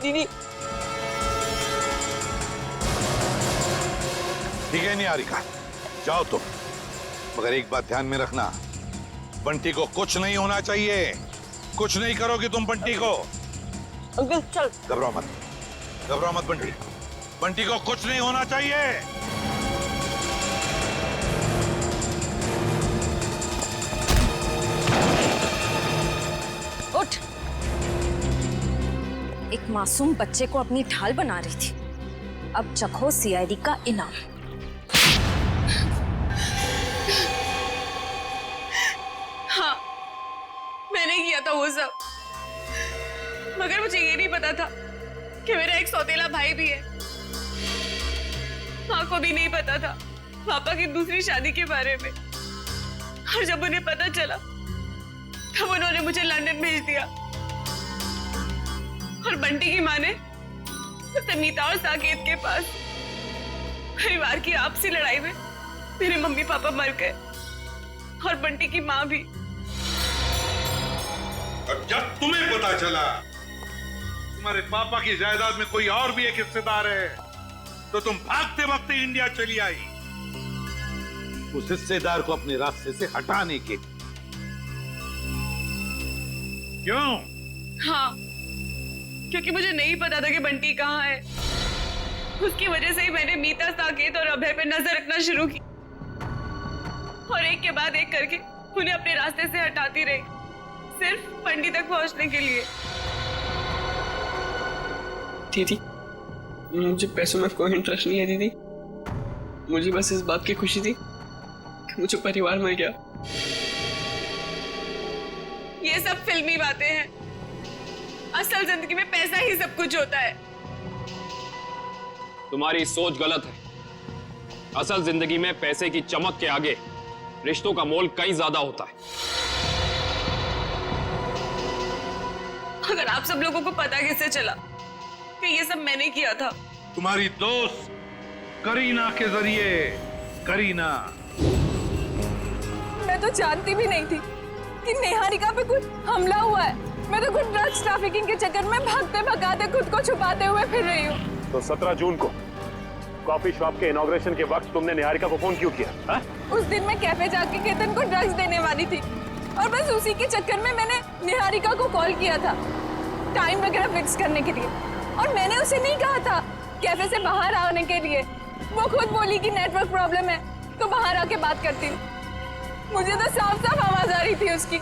दीदी। ठीक है निहारिका, जाओ तुम, मगर एक बात ध्यान में रखना, बंटी को कुछ नहीं होना चाहिए। कुछ नहीं करोगी तुम बंटी को। अंकल चल। घबराओ मत, घबराओ मत बंटी, बंटी को कुछ नहीं होना चाहिए। उठ। एक मासूम बच्चे को अपनी ढाल बना रही थी, अब चखो सीआईडी का इनाम। हाँ मैंने किया था वो सब, मगर मुझे ये नहीं पता था कि मेरा एक सौतेला भाई भी है। माँ को भी नहीं पता था पापा की दूसरी शादी के बारे में, और जब उन्हें पता चला तब उन्होंने मुझे लंदन भेज दिया। और बंटी की माँ ने उसे मीता और साकेत के पास। परिवार की आपसी लड़ाई में मेरे मम्मी पापा मर गए और बंटी की माँ भी। और जब तुम्हें पता चला तुम्हारे पापा की जायदाद में कोई और भी एक हिस्सेदार है, तो तुम भागते भागते इंडिया चली आई उस हिस्सेदार को अपने रास्ते से हटाने के। क्यों? हाँ, क्योंकि मुझे नहीं पता था कि बंटी कहाँ है। उसकी वजह से ही मैंने मीता, साकेत और अभय पे नजर रखना शुरू की, और एक के बाद एक करके उन्हें अपने रास्ते से हटाती रही, सिर्फ बंटी तक पहुंचने के लिए। दीदी मुझे पैसों में कोई इंटरेस्ट नहीं है दीदी, मुझे बस इस बात की खुशी थी कि मुझे परिवार मिल गया। ये सब फिल्मी बातें हैं, असल जिंदगी में पैसा ही सब कुछ होता है। तुम्हारी सोच गलत है। असल जिंदगी में पैसे की चमक के आगे रिश्तों का मोल कहीं ज्यादा होता है। अगर आप सब लोगों को पता कैसे चला कि ये सब मैंने किया था? तुम्हारी दोस्त करीना के जरिए। करीना, मैं तो जानती भी नहीं थी कि निहारिका पे कुछ हमला हुआ है। मैं तो कुछ ड्रग्स ट्रैफिकिंग के चक्कर में भागते भगाते खुद को छुपाते हुए फिर रही हूँ। तो 17 जून को कॉफी शॉप के इनॉग्रेशन के वक्त तुमने निहारिका को फोन क्यों किया? हा? उस दिन मैं कैफे जाके केतन को ड्रग्स देने वाली थी, और बस उसी के चक्कर में मैंने निहारिका को कॉल किया था टाइम वगैरह फिक्स करने के लिए। और मैंने उसे नहीं कहा था कैफे से बाहर आने के लिए। वो खुद बोली कि नेटवर्क प्रॉब्लम है तो बाहर आके बात करती हूँ। मुझे तो साफ साफ आवाज आ रही थी उसकी।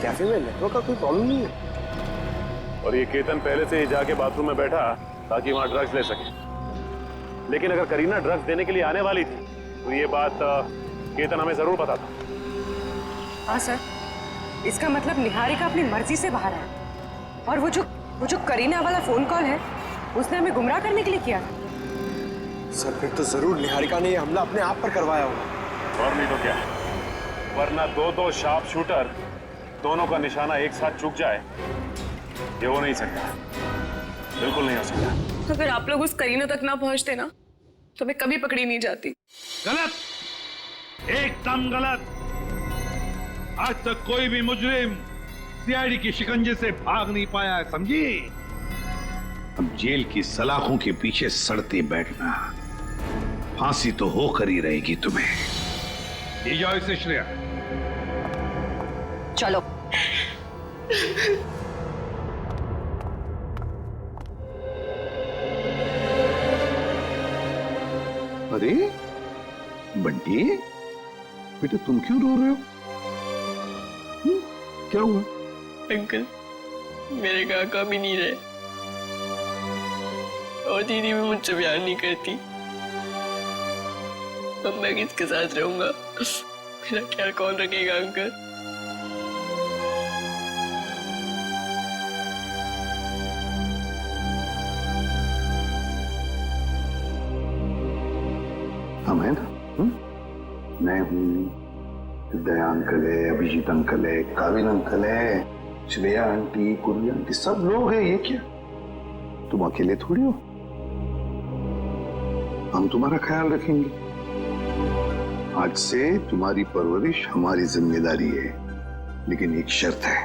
कैफे में नेटवर्क का कोई प्रॉब्लम नहीं है, और ये केतन पहले से ही जाके बाथरूम में बैठा ताकि वहां ड्रग्स ले सके। लेकिन अगर करीना ड्रग्स देने के लिए आने वाली थी तो ये बात केतन हमें जरूर पता था। हाँ सर, इसका मतलब निहारिका अपनी मर्जी से बाहर है, और वो जो करीना वाला फोन कॉल है उसने हमें गुमराह करने के लिए किया था। सर फिर तो जरूर निहारिका ने ये हमला अपने आप पर करवाया होगा। और नहीं तो क्या, वरना दो शार्प शूटर दोनों का निशाना एक साथ चूक जाए, ये हो नहीं सकता, बिल्कुल नहीं हो सकता। अगर आप लोग उस करीना तक ना पहुंचते ना तो मैं कभी पकड़ी नहीं जाती। गलत, एकदम गलत। आज तक कोई भी मुजरिम सीआईडी की शिकंजे से भाग नहीं पाया है, समझी? अब जेल की सलाखों के पीछे सड़ते बैठना, फांसी तो होकर ही रहेगी तुम्हें। ले जाओ इसे श्रेया। चलो। अरे बंटी, बेटा तुम क्यों रो रहे हो? क्या हुआ? अंकल, मेरे काका भी नहीं रहे और दीदी भी मुझसे प्यार नहीं करती। अब मैं किसके साथ रहूंगा? मेरा ख्याल कौन रखेगा अंकल? हम है ना, मैं हूँ, दया अंकल है, अभिजीत अंकल है, काविन अंकल है, श्रेया आंटी, कुरी आंटी, सब लोग हैं। ये क्या, तुम अकेले थोड़ी हो। हम तुम्हारा ख्याल रखेंगे। आज से तुम्हारी परवरिश हमारी जिम्मेदारी है, लेकिन एक शर्त है,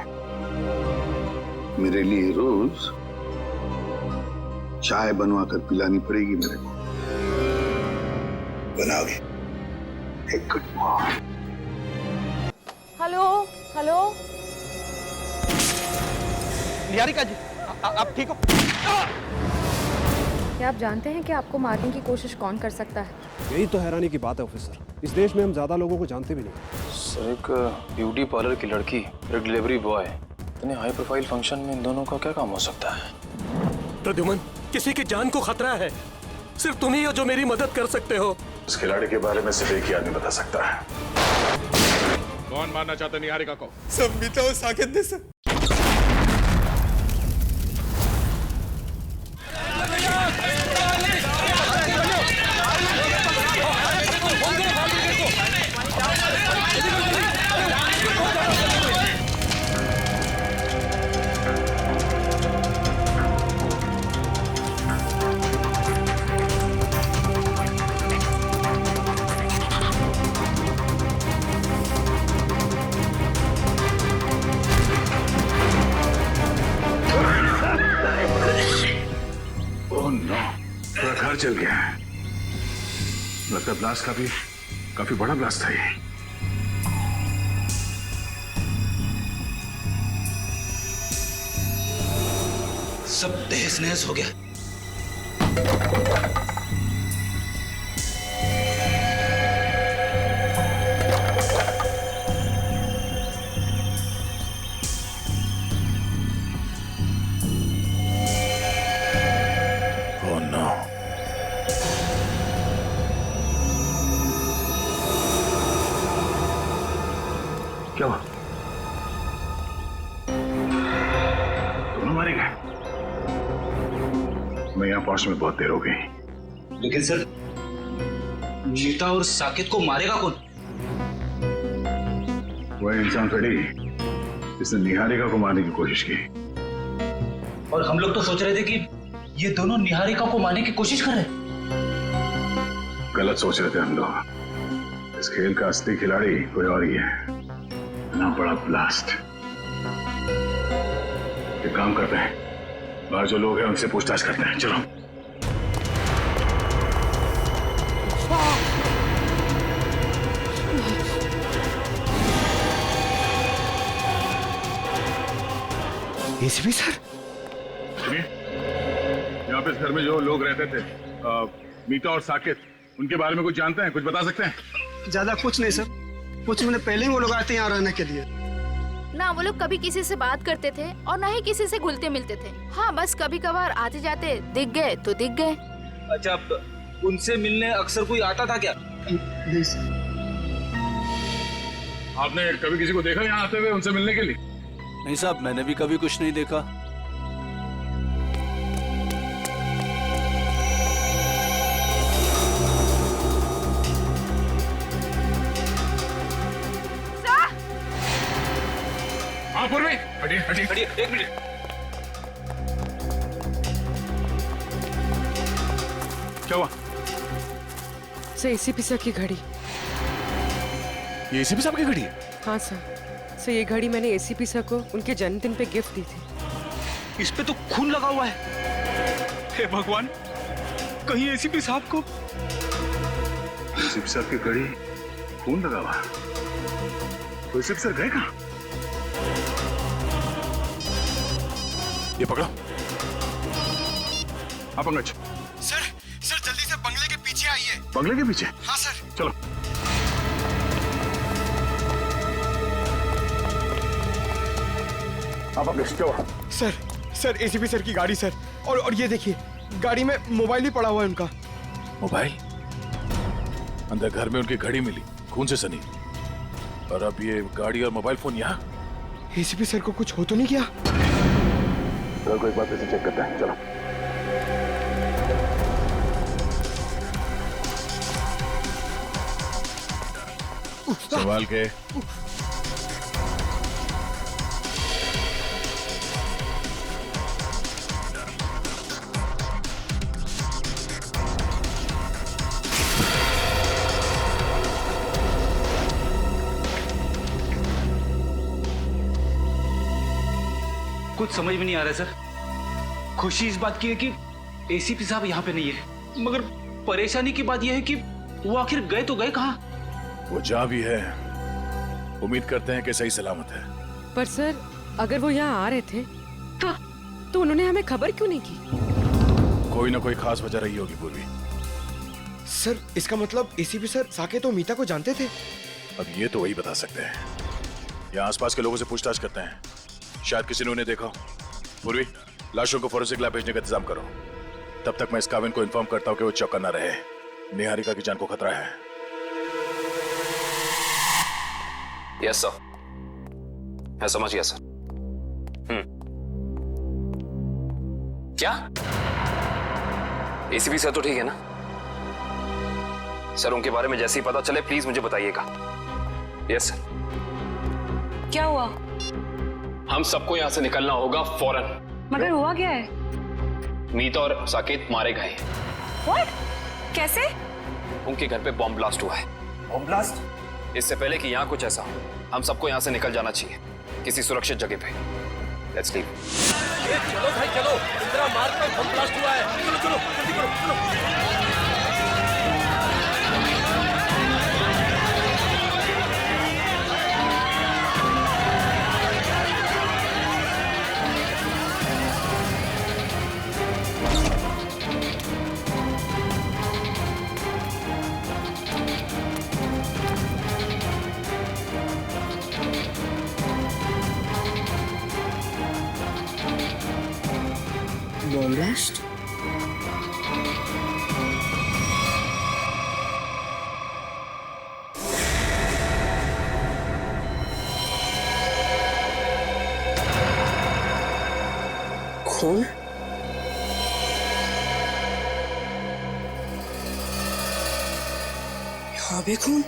मेरे लिए रोज चाय बनवा कर पिलानी पड़ेगी मेरे को। बनाओगे? एक good morning. Hello hello, Niharika ji, आप ठीक हो? क्या आप जानते हैं कि आपको मारने की कोशिश कौन कर सकता है? यही तो हैरानी की बात है ऑफिसर, इस देश में हम ज्यादा लोगों को जानते भी नहीं। सर, एक ब्यूटी पार्लर की लड़की, एक डिलीवरी बॉय, इतने हाई प्रोफाइल फंक्शन में इन दोनों का क्या काम हो सकता है? प्रद्युमन, किसी की जान को खतरा है, सिर्फ तुम ही हो जो मेरी मदद कर सकते हो। उस खिलाड़ी के बारे में सिर्फ एक ही आदमी बता सकता है। कौन मारना चाहता है निहारिका को? सब मीता और साकेत ने सर। घर चल गया है। लगता है ब्लास्ट काफी बड़ा ब्लास्ट था ये। सब तहस नहस हो गया। क्या हुआ? दोनों मारे गए? मैं यहाँ पहुंचने में बहुत देर हो गई। लेकिन सर, मीता और साकेत को मारेगा कौन? वह इंसान थोड़ी जिसने निहारिका को मारने की कोशिश की। और हम लोग तो सोच रहे थे कि ये दोनों निहारिका को मारने की कोशिश कर रहे हैं। गलत सोच रहे थे हम लोग। इस खेल का असली खिलाड़ी कोई और ही है। ना बड़ा ब्लास्ट। एक काम करते हैं, बाहर जो लोग हैं उनसे पूछताछ करते हैं। चलो। एसीपी सर, सुनिए, यहाँ पे इस घर में जो लोग रहते थे, मीता और साकेत, उनके बारे में कुछ जानते हैं? कुछ बता सकते हैं? ज्यादा कुछ नहीं सर, कुछ महीने पहले ही वो लोग आए थे यहाँ रहने के लिए। ना वो लोग कभी किसी से बात करते थे और ना ही किसी से घुलते मिलते थे। हाँ, बस कभी कभार आते जाते दिख गए तो दिख गए। अच्छा, उनसे मिलने अक्सर कोई आता था क्या? नहीं सर। आपने कभी किसी को देखा यहाँ आते हुए उनसे मिलने के लिए? नहीं साहब, मैंने भी कभी कुछ नहीं देखा। पूर्वी, हटिए हटिए हटिए, एक मिनट। क्या हुआ? सर, एसीपी सर की घड़ी। ये एसीपी साहब की घड़ी है? हाँ सर, ये घड़ी मैंने एसीपी सर को उनके जन्मदिन पे गिफ्ट दी थी। इस पे तो खून लगा हुआ है। हे भगवान, कहीं एसीपी साहब को? एसीपी साहब की घड़ी खून लगा हुआ? तो एसीपी सर गए कहाँ? ये पकड़ो। हाँ पंकज। सर सर जल्दी से बंगले के पीछे आइए। बंगले के पीछे? हाँ सर। चलो। हाँ पंकज क्या हुआ? सर एसीपी सर की गाड़ी सर, और ये देखिए गाड़ी में मोबाइल भी पड़ा हुआ है उनका। मोबाइल? अंदर घर में उनकी घड़ी मिली खून से सनी, और अब ये गाड़ी और मोबाइल फोन यहाँ। एसीपी सर को कुछ हो तो नहीं गया? चलो एक बार फिर से चेक करते हैं। चलो। संभाल के। कुछ समझ में नहीं आ रहा है सर। खुशी इस बात की है कि एसीपी साहब यहाँ पे नहीं है, मगर परेशानी की बात यह है कि वो आखिर गए तो गए कहाँ? वो जहाँ भी है उम्मीद करते हैं कि सही सलामत है। पर सर अगर वो यहाँ आ रहे थे तो उन्होंने हमें खबर क्यों नहीं की? कोई ना कोई खास वजह रही होगी पूर्वी। सर इसका मतलब एसीपी सर साकेत और मीता को जानते थे? अब ये तो वही बता सकते हैं। यहाँ आसपास के लोगों से पूछताछ करते हैं, शायद किसी ने उन्हें देखा हो। पूर्वी, लाशों को फोरेंसिक लैब भेजने का इंतजाम करो। तब तक मैं इस काविन को इन्फॉर्म करता हूँ कि वो चौकन्ना ना रहे। निहारिका की जान को खतरा है। यस सर, मैं समझ गया सर। क्या एसीपी सर तो ठीक है ना? सर उनके बारे में जैसे ही पता चले प्लीज मुझे बताइएगा। Yes sir. क्या हुआ? हम सबको यहां से निकलना होगा फौरन। मगर हुआ क्या है? मीता और साकेत मारे गए। What? कैसे? उनके घर पे बॉम्ब ब्लास्ट हुआ है। Bomb blast? इससे पहले कि यहाँ कुछ ऐसा हो, हम सबको यहाँ से निकल जाना चाहिए किसी सुरक्षित जगह पे। Let's leave. चलो भाई चलो, इंदिरा मार्ग पर बम ब्लास्ट हुआ है। चलो चलो जल्दी करो, चलो। Bomb blast? खून? यहाँ भी खून?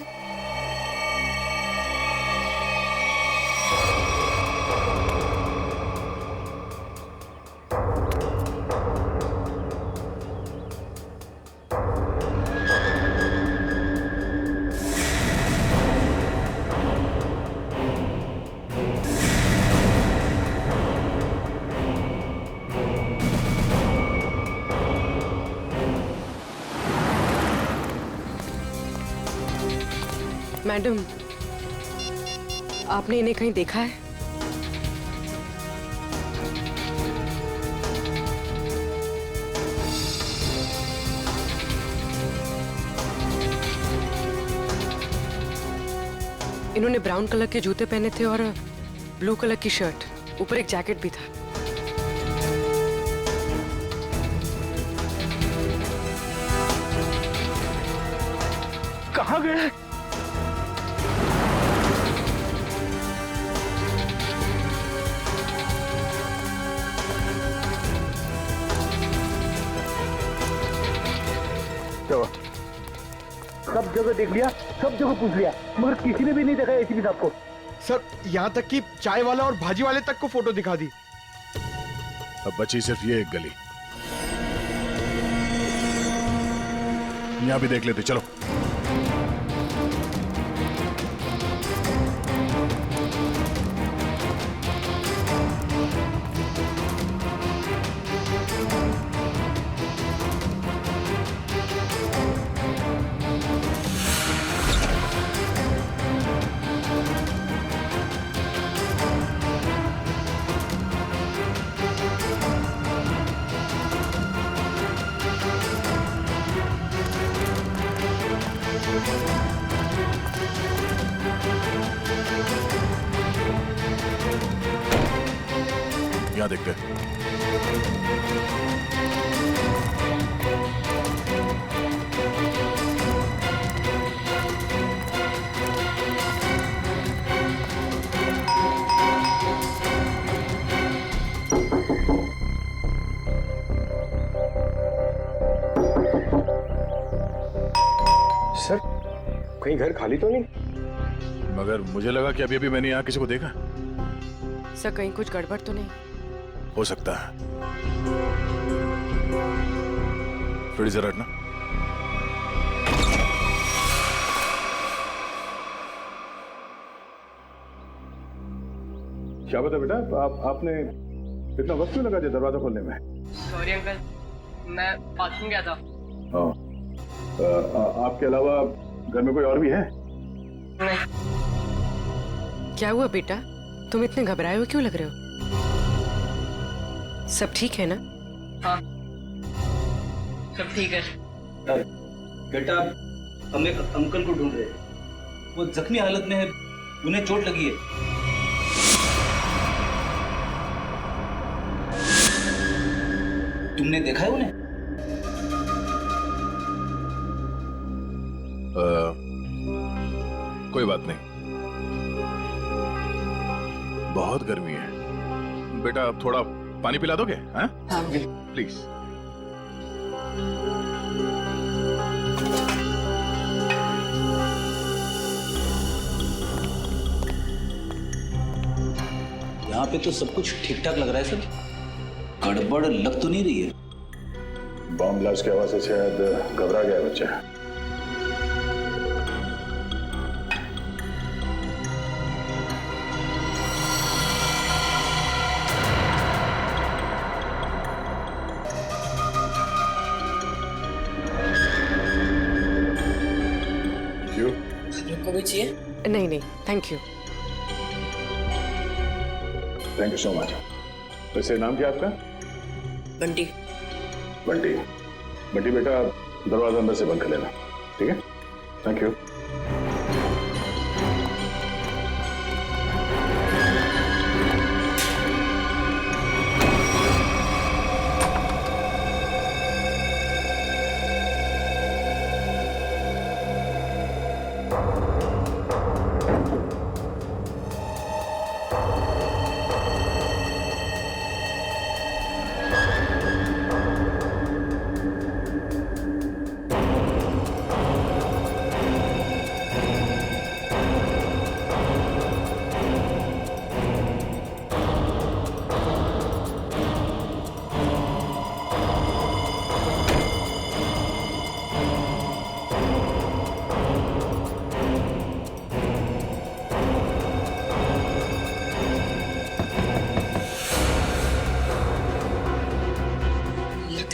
मैडम, आपने इन्हें कहीं देखा है? इन्होंने ब्राउन कलर के जूते पहने थे और ब्लू कलर की शर्ट, ऊपर एक जैकेट भी था। कहाँ गए? सब जगह देख लिया, सब जगह पूछ लिया, मगर किसी ने भी नहीं देखा एसीपी साहब को। सर यहाँ तक कि चाय वाला और भाजी वाले तक को फोटो दिखा दी। अब बची सिर्फ ये एक गली। यहाँ भी देख लेते, चलो। यहाँ देख गए। सर कहीं घर खाली तो नहीं? मगर मुझे लगा कि अभी अभी मैंने यहाँ किसी को देखा। सर कहीं कुछ गड़बड़ तो नहीं? हो सकता है। थोड़ी जरा हटना। क्या बता बेटा, आपने इतना वक्त क्यों लगा जो दरवाजा खोलने में? सॉरी अंकल, मैं बाथरूम गया था। हाँ, आपके अलावा घर में कोई और भी है? क्या हुआ बेटा, तुम इतने घबराए हुए क्यों लग रहे हो? सब ठीक है ना? हाँ सब ठीक है। बेटा हम एक अंकल को ढूंढ रहे हैं, वो जख्मी हालत में है, उन्हें चोट लगी है। तुमने देखा है उन्हें? कोई बात नहीं, बहुत गर्मी है। बेटा अब थोड़ा पानी पिला दोगे? हाँ प्लीज। यहाँ पे तो सब कुछ ठीक ठाक लग रहा है सर, गड़बड़ लग तो नहीं रही है। बॉम्ब ब्लास्ट की आवाज से शायद घबरा गया बच्चा। को भी चाहिए? नहीं नहीं thank you. Thank you so much. वैसे नाम क्या आपका? बंटी। बंटी, बंटी बेटा दरवाजा अंदर से बंद कर लेना, ठीक है? Thank you.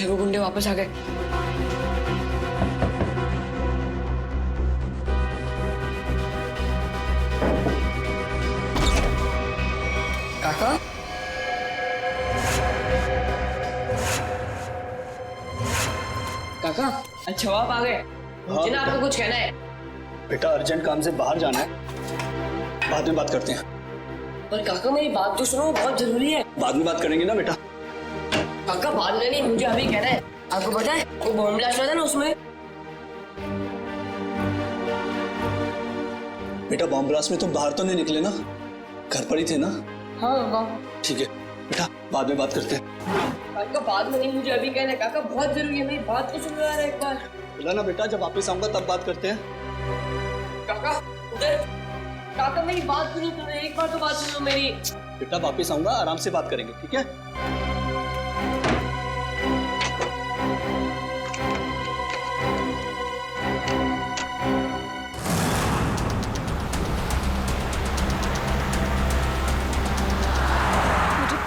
वो गुंडे वापस आ गए। काका, काका अच्छा आप आ गए। मुझे ना आपको कुछ कहना है। बेटा अर्जेंट काम से बाहर जाना है, बाद में बात करते हैं। पर काका मेरी बात तो सुनो, बहुत जरूरी है। बाद में बात करेंगे ना बेटा। काका बाद में नहीं, मुझे अभी कहना है। आपको पता है वो बॉम्ब ब्लास्ट हुआ था ना, उसमें बेटा बॉम्ब ब्लास्ट में तुम बाहर तो नहीं निकले ना, घर पर ही थे ना? हाँ ठीक है बेटा, बाद में बात करते हैं। काका बाद में नहीं, मुझे अभी कहना है। काका बहुत जरूरी है, मेरी बात तो सुनो यार एक बार। बोला ना बेटा, जब वापस आऊंगा तब बात करते हैं। काका उधर, काका मेरी बात सुनो, तुम्हें एक बार तो बात सुनो मेरी। बेटा वापस आऊंगा, आराम से बात करेंगे, ठीक है?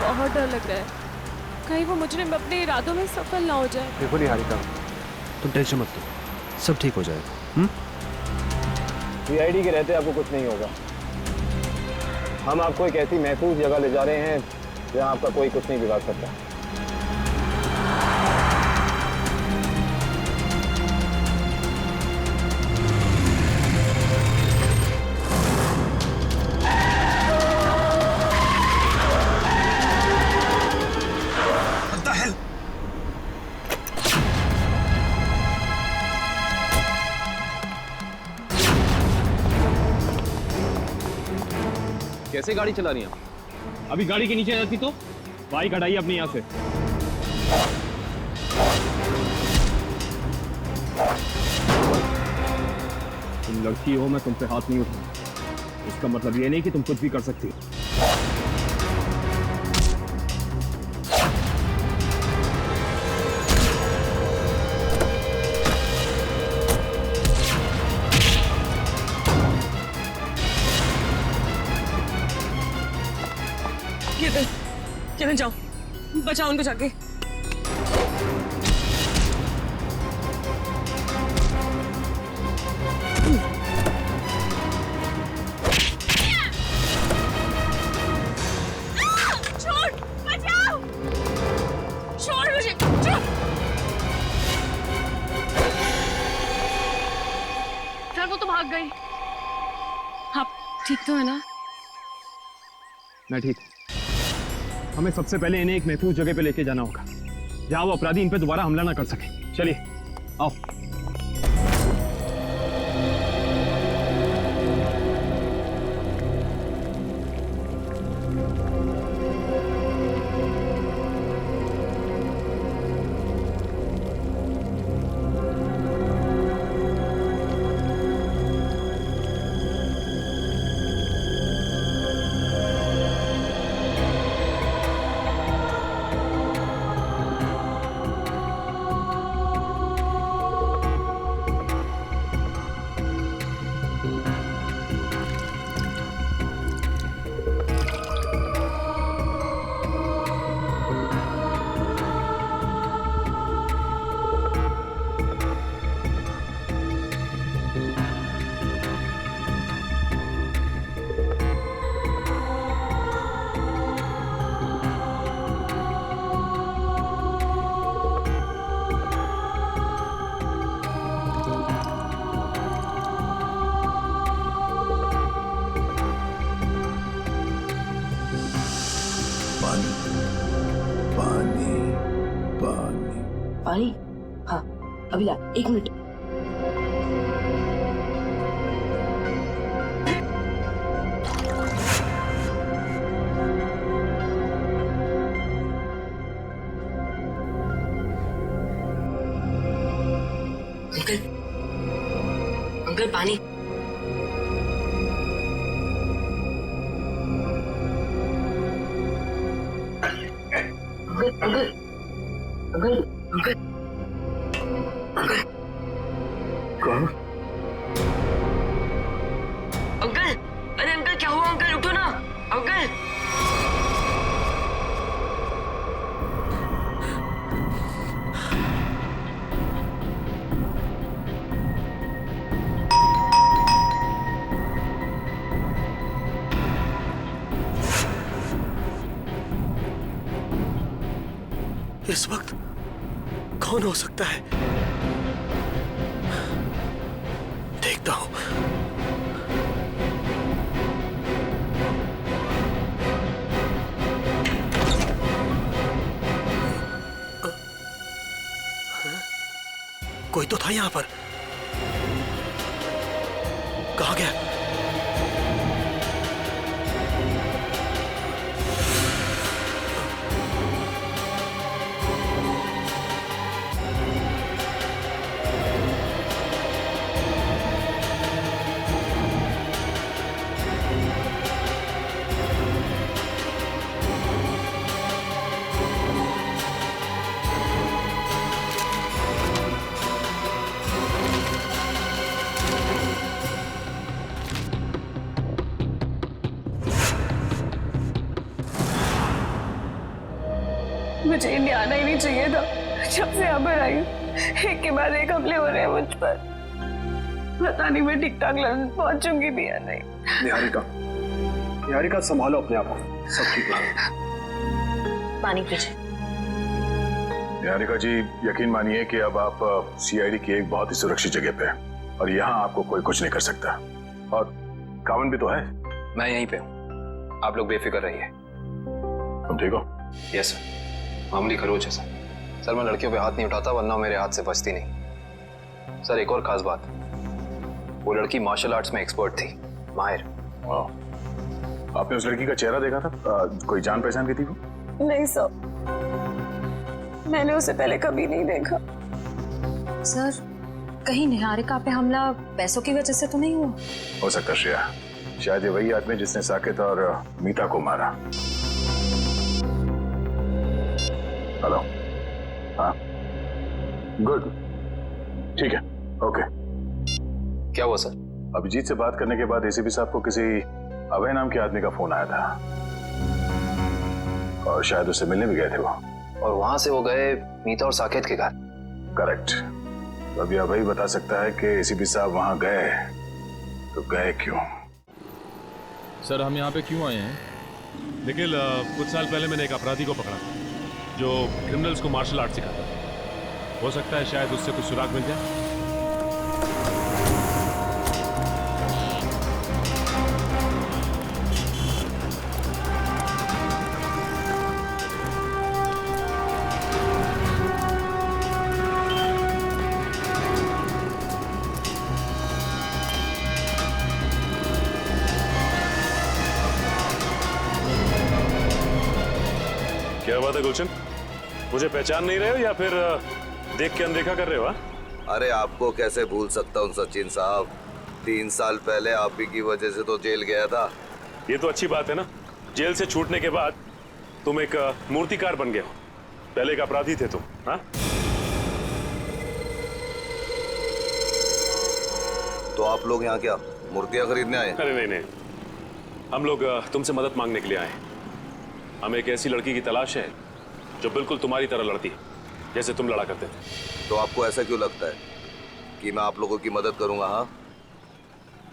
बहुत डर लग रहा है, कहीं वो मुजरिम अपने इरादों में सफल ना हो जाए। देखो निहारिका, तुम टेंशन मत लो, सब ठीक हो जाएगा। सीआईडी के रहते आपको कुछ नहीं होगा। हम आपको एक ऐसी महफूज जगह ले जा रहे हैं जहां आपका कोई कुछ नहीं बिगाड़ सकता। कैसे गाड़ी चला रही हैं? अभी गाड़ी के नीचे जाती तो बाइक हटाइए अपनी यहाँ से। तुम लड़की हो, मैं तुम पे हाथ नहीं उठाऊंगा। इसका मतलब ये नहीं कि तुम कुछ भी कर सकती हो। केतन जाओ, बचाओ उनको जाके। छोड़, बचाओ, छोड़ मुझे, छोड़। सर वो तो भाग गई। आप ठीक तो है ना? मैं ठीक। हमें सबसे पहले इन्हें एक महफूज जगह पे लेके जाना होगा जहां वो अपराधी इन पे दोबारा हमला ना कर सके। चलिए आओ। पानी? हाँ, अभी ला, 1 मिनट। अंकल, अंकल पानी। Uncle, uncle, uncle, uncle, uncle, कौन? अंकल, अरे अंकल क्या हुआ? अंकल उठो ना, अंकल। इस वक्त कौन हो सकता है? देखता हूं। कोई तो था यहां पर। कहां गया? मुझे इंडिया आना ही नहीं चाहिए था। जब से यहाँ पर आई हूँ, एक के बाद एक हमले हो रहे हैं मुझ पर। पता नहीं मैं ठीक ठाक लंदन पहुंचूंगी भी या नहीं। निहारिका, निहारिका संभालो अपने आप को, सब ठीक है। पानी पीजिए। निहारिका जी, यकीन मानिए कि अब आप सीआईडी की एक बहुत ही सुरक्षित जगह पे हैं और यहाँ आपको कोई कुछ नहीं कर सकता। और कावन भी तो है। मैं यहीं पे हूँ, आप लोग बेफिक्र रहिए। तुम ठीक हो? यस सर, मामूली खरोच है सर। मैं लड़कियों पे हाथ नहीं उठाता, वरना मेरे हाथ से बचती नहीं। सर एक और खास बात, वो लड़की मार्शल आर्ट्स में एक्सपर्ट थी, माहिर। आपने उस लड़की का चेहरा देखा था? कोई जान पहचान की थी वो? नहीं सर, मैंने उसे पहले कभी नहीं देखा। सर, कहीं निहारिका पे हमला पैसों की वजह से तो नहीं हुआ? हो सकता श्रेया, शायद ये वही आदमी जिसने साकेत और मीता को मारा। हेलो, हाँ, गुड, ठीक है, ओके। क्या हुआ सर? अभिजीत से बात करने के बाद एसीपी साहब को किसी अभय नाम के आदमी का फोन आया था और शायद उससे मिलने भी गए थे वो। और वहां से वो गए मीता और साकेत के घर? करेक्ट। तो अभी अभय बता सकता है कि एसीपी साहब वहां गए तो गए क्यों? सर, हम यहाँ पे क्यों आए हैं? निखिल, कुछ साल पहले मैंने एक अपराधी को पकड़ा जो क्रिमिनल्स को मार्शल आर्ट सिखाता है। हो सकता है शायद उससे कुछ सुराग मिल जाए। क्या बात है गुलशन, मुझे पहचान नहीं रहे हो या फिर देख के अनदेखा कर रहे हो? अरे आपको कैसे भूल सकता हूँ सचिन साहब, 3 साल पहले आप ही की वजह से तो जेल गया था। ये तो अच्छी बात है ना, जेल से छूटने के बाद तुम एक मूर्तिकार बन गए हो। पहले एक अपराधी थे तुम। हाँ, तो आप लोग यहाँ क्या मूर्तियाँ खरीदने आए? अरे नहीं नहीं, हम लोग तुमसे मदद मांगने के लिए आए। हमें एक ऐसी लड़की की तलाश है जो बिल्कुल तुम्हारी तरह लड़ती है, जैसे तुम लड़ा करते थे। तो आपको ऐसा क्यों लगता है कि मैं आप लोगों की मदद करूंगा? हाँ,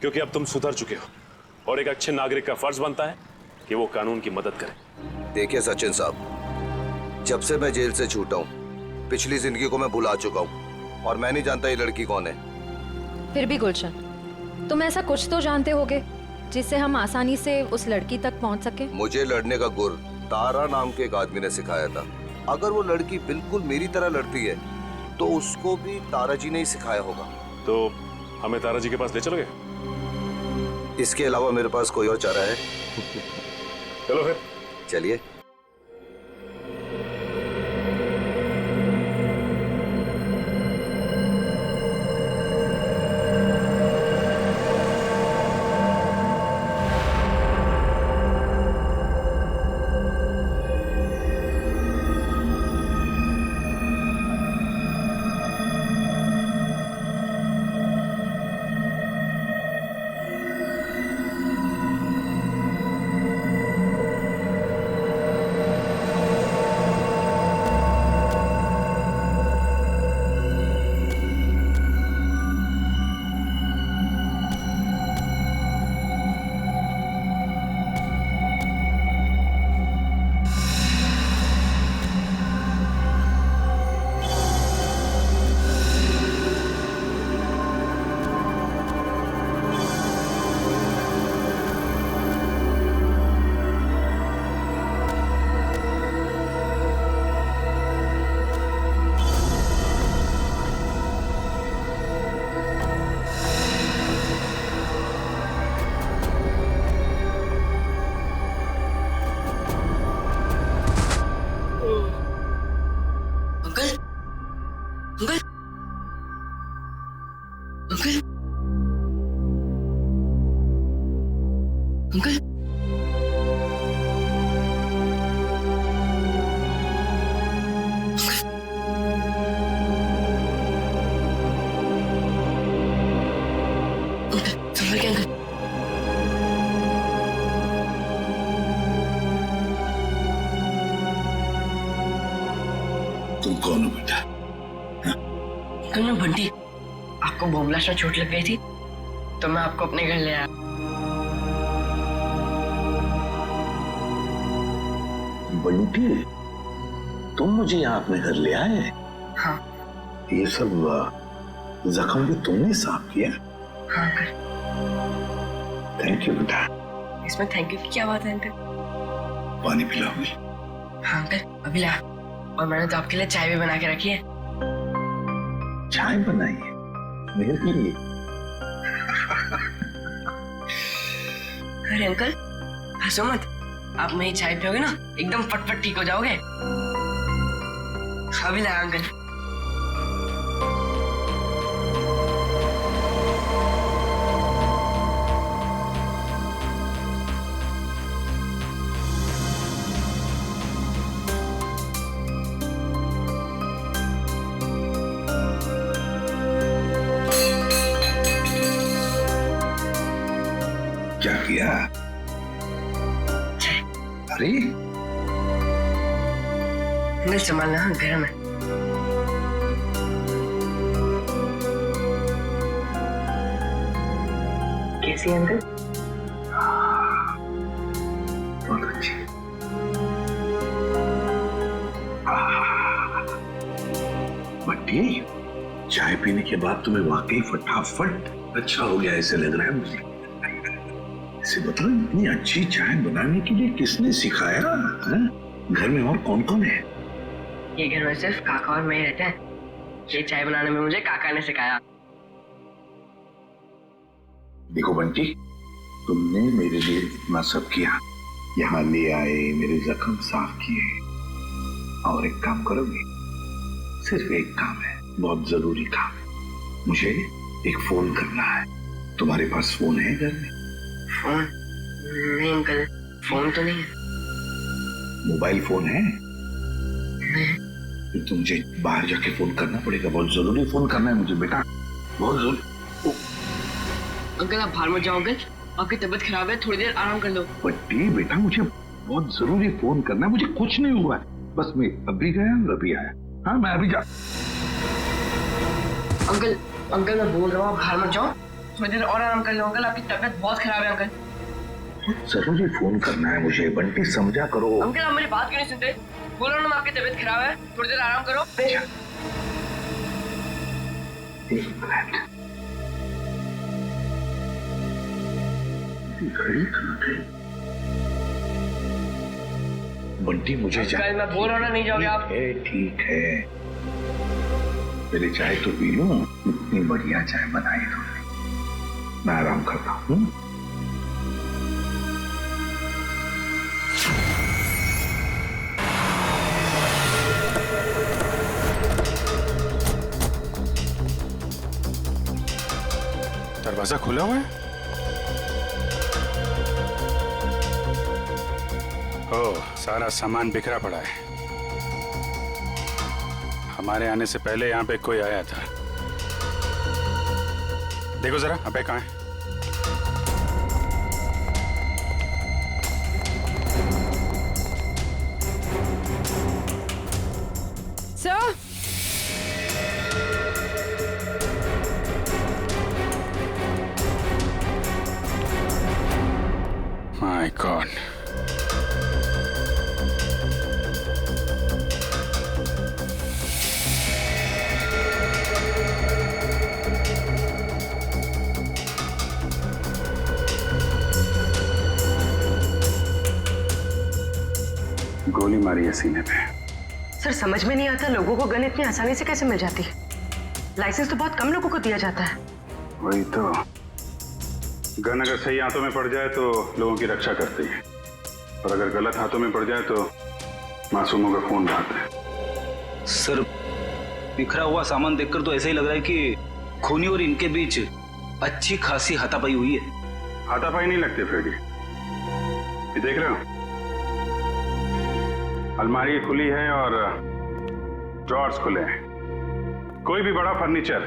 क्योंकि अब तुम सुधर चुके हो और एक अच्छे नागरिक का फर्ज बनता है कि वो कानून की मदद करे। देखिए सचिन साहब, जब से मैं जेल से छूटा हूँ पिछली जिंदगी को मैं भुला चुका हूँ और मैं नहीं जानता ये लड़की कौन है। फिर भी गुलशन, तुम ऐसा कुछ तो जानते होगे जिससे हम आसानी से उस लड़की तक पहुंच सके। मुझे लड़ने का गुर तारा नाम के एक आदमी ने सिखाया था। अगर वो लड़की बिल्कुल मेरी तरह लड़ती है तो उसको भी तारा जी ने ही सिखाया होगा। तो हमें तारा जी के पास ले चलोगे? इसके अलावा मेरे पास कोई और चारा है? चलो फिर चलिए। अंकल, संभल के अंकल। तुम कौन हो बेटा? अंकल मैं बंटी, आपको बम ब्लास्ट में चोट लग गई थी तो मैं आपको अपने घर ले आया। बंटी, तुम मुझे यहाँ अपने घर ले आए? हाँ। ये सब जख्म भी तुमने साफ किया? हाँ अंकल। थैंक यू बेटा। इसमें थैंक यू की क्या बात है अंकल? पानी पिलाओगे? हाँ अंकल, अभी ला। और मैंने तो आपके लिए चाय भी बना के रखी है। चाय बनाई है मेरे लिए? अरे अंकल, हंसो मत, आप मेरी चाय पियोगे ना एकदम फटफट ठीक हो जाओगे। अभी लगा अंकल। क्या किया? अरे अंकल संभालना, गर्म है। कैसी है अंकल? बहुत अच्छी। बट्टी, चाय पीने के बाद तुम्हें वाकई फटाफट अच्छा हो गया ऐसे लग रहा है मुझे। इसे बताओ, इतनी अच्छी चाय बनाने के लिए किसने सिखाया? घर में और कौन कौन है? ये घर में सिर्फ काका और मैं रहते हैं। ये चाय बनाने में मुझे काका ने सिखाया। देखो बंटी, तुमने मेरे लिए इतना सब किया, यहाँ ले आए, मेरे जख्म साफ किए, और एक काम करोगे? सिर्फ एक काम है, बहुत जरूरी काम है। मुझे एक फोन करना है। तुम्हारे पास फोन है घर में? फोन? नहीं अंकल, फोन तो नहीं है। मोबाइल फोन है? नहीं। फिर तो मुझे बाहर जाके फोन करना पड़ेगा, बहुत जरूरी फोन करना है मुझे बेटा, बहुत जरूरी। अंकल आप बाहर मत जाओ अंकल, आपकी तबीयत खराब है, थोड़ी देर आराम कर लो। बट्टी बेटा, मुझे बहुत जरूरी फोन करना है, मुझे कुछ नहीं हुआ है, बस मैं अभी गया अभी आया। हाँ मैं अभी जा। अंकल मैं बोल रहा हूँ आप बाहर मत जाओ, थोड़ी देर और आराम कर लो अंकल, आपकी तबीयत बहुत खराब है अंकल। जरूरी फोन करना है मुझे बंटी, समझा करो। अंकल आप मेरी बात क्यों नहीं सुनते? बोल रहा हूँ ना आपकी तबीयत खराब है, थोड़ी देर आराम करो। एक मिनट, घड़ी कहाँ गई? बंटी मुझे अंकल मैं बोल रहा हूँ ना, नहीं जाओगे आप? ठीक है, मेरी चाय तो पी लो, इतनी बढ़िया चाय बनाई तुमने, मैं आराम करता हूँ। दरवाजा खुला हुआ है? ओह, सारा सामान बिखरा पड़ा है। हमारे आने से पहले यहाँ पे कोई आया था। देखो जरा, अबे कहाँ है? सर, माय गॉड, गोली मारी है सीने पे। सर समझ में नहीं आता, लोगों को गन इतनी आसानी से कैसे मिल जाती है? लाइसेंस तो बहुत कम लोगों को दिया जाता है। वही तो, गन अगर सही हाथों में पड़ जाए तो लोगों की रक्षा करती है, और अगर गलत हाथों में पड़ जाए तो मासूमों का खून बहाता है। सर बिखरा हुआ सामान देखकर तो ऐसा ही लग रहा है कि खूनी और इनके बीच अच्छी खासी हाथापाई हुई है। हाथापाई नहीं लगते फ्रेडी, ये देख रहे हो, अलमारी खुली है और ड्रॉर्स खुले हैं। कोई भी बड़ा फर्नीचर,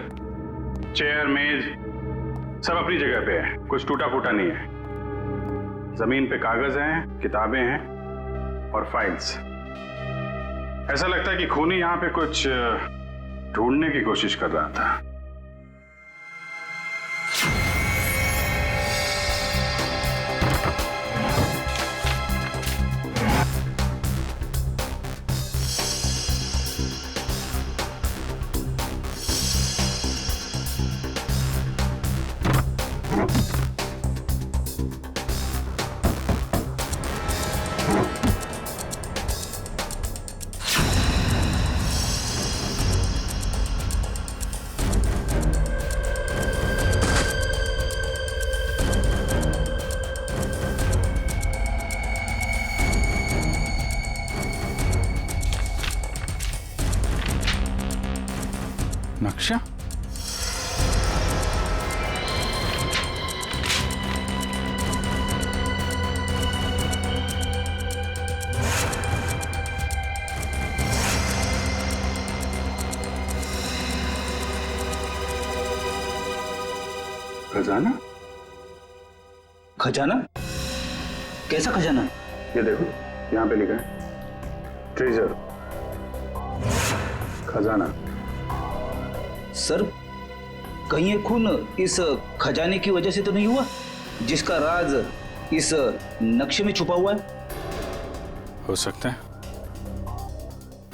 चेयर, मेज, सब अपनी जगह पे है, कुछ टूटा फूटा नहीं है। जमीन पे कागज हैं, किताबें हैं और फाइल्स। ऐसा लगता है कि खूनी यहां पे कुछ ढूंढने की कोशिश कर रहा था। नक्शा? खजाना? खजाना? कैसा खजाना? ये देखो, यहाँ पे लिखा है ट्रेजर, खजाना। सर, कहीं ये खून इस खजाने की वजह से तो नहीं हुआ जिसका राज इस नक्शे में छुपा हुआ है? हो सकता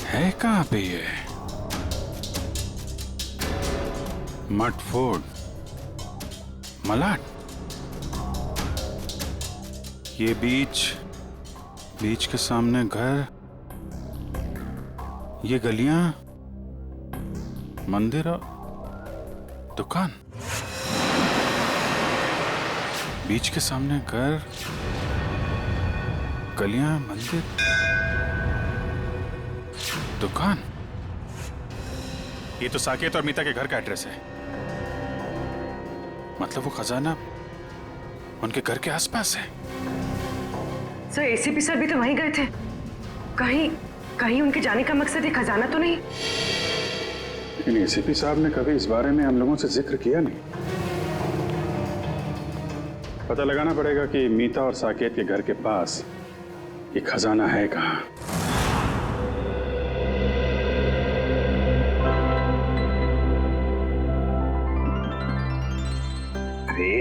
है कहाँ पे ये? मट फोर्ड, मलाट, ये बीच के सामने घर, ये गलियां, मंदिर और दुकान। बीच के सामने घर, गलियां, मंदिर, दुकान। ये तो साकेत और मीता के घर का एड्रेस है। मतलब वो खजाना उनके घर के आसपास है। सर, एसीपी सर भी तो वहीं गए थे। कहीं उनके जाने का मकसद ये खजाना तो नहीं? लेकिन एसीपी साहब ने कभी इस बारे में हम लोगों से जिक्र किया नहीं। पता लगाना पड़ेगा कि मीता और साकेत के घर के पास ये खजाना है कहाँ। अरे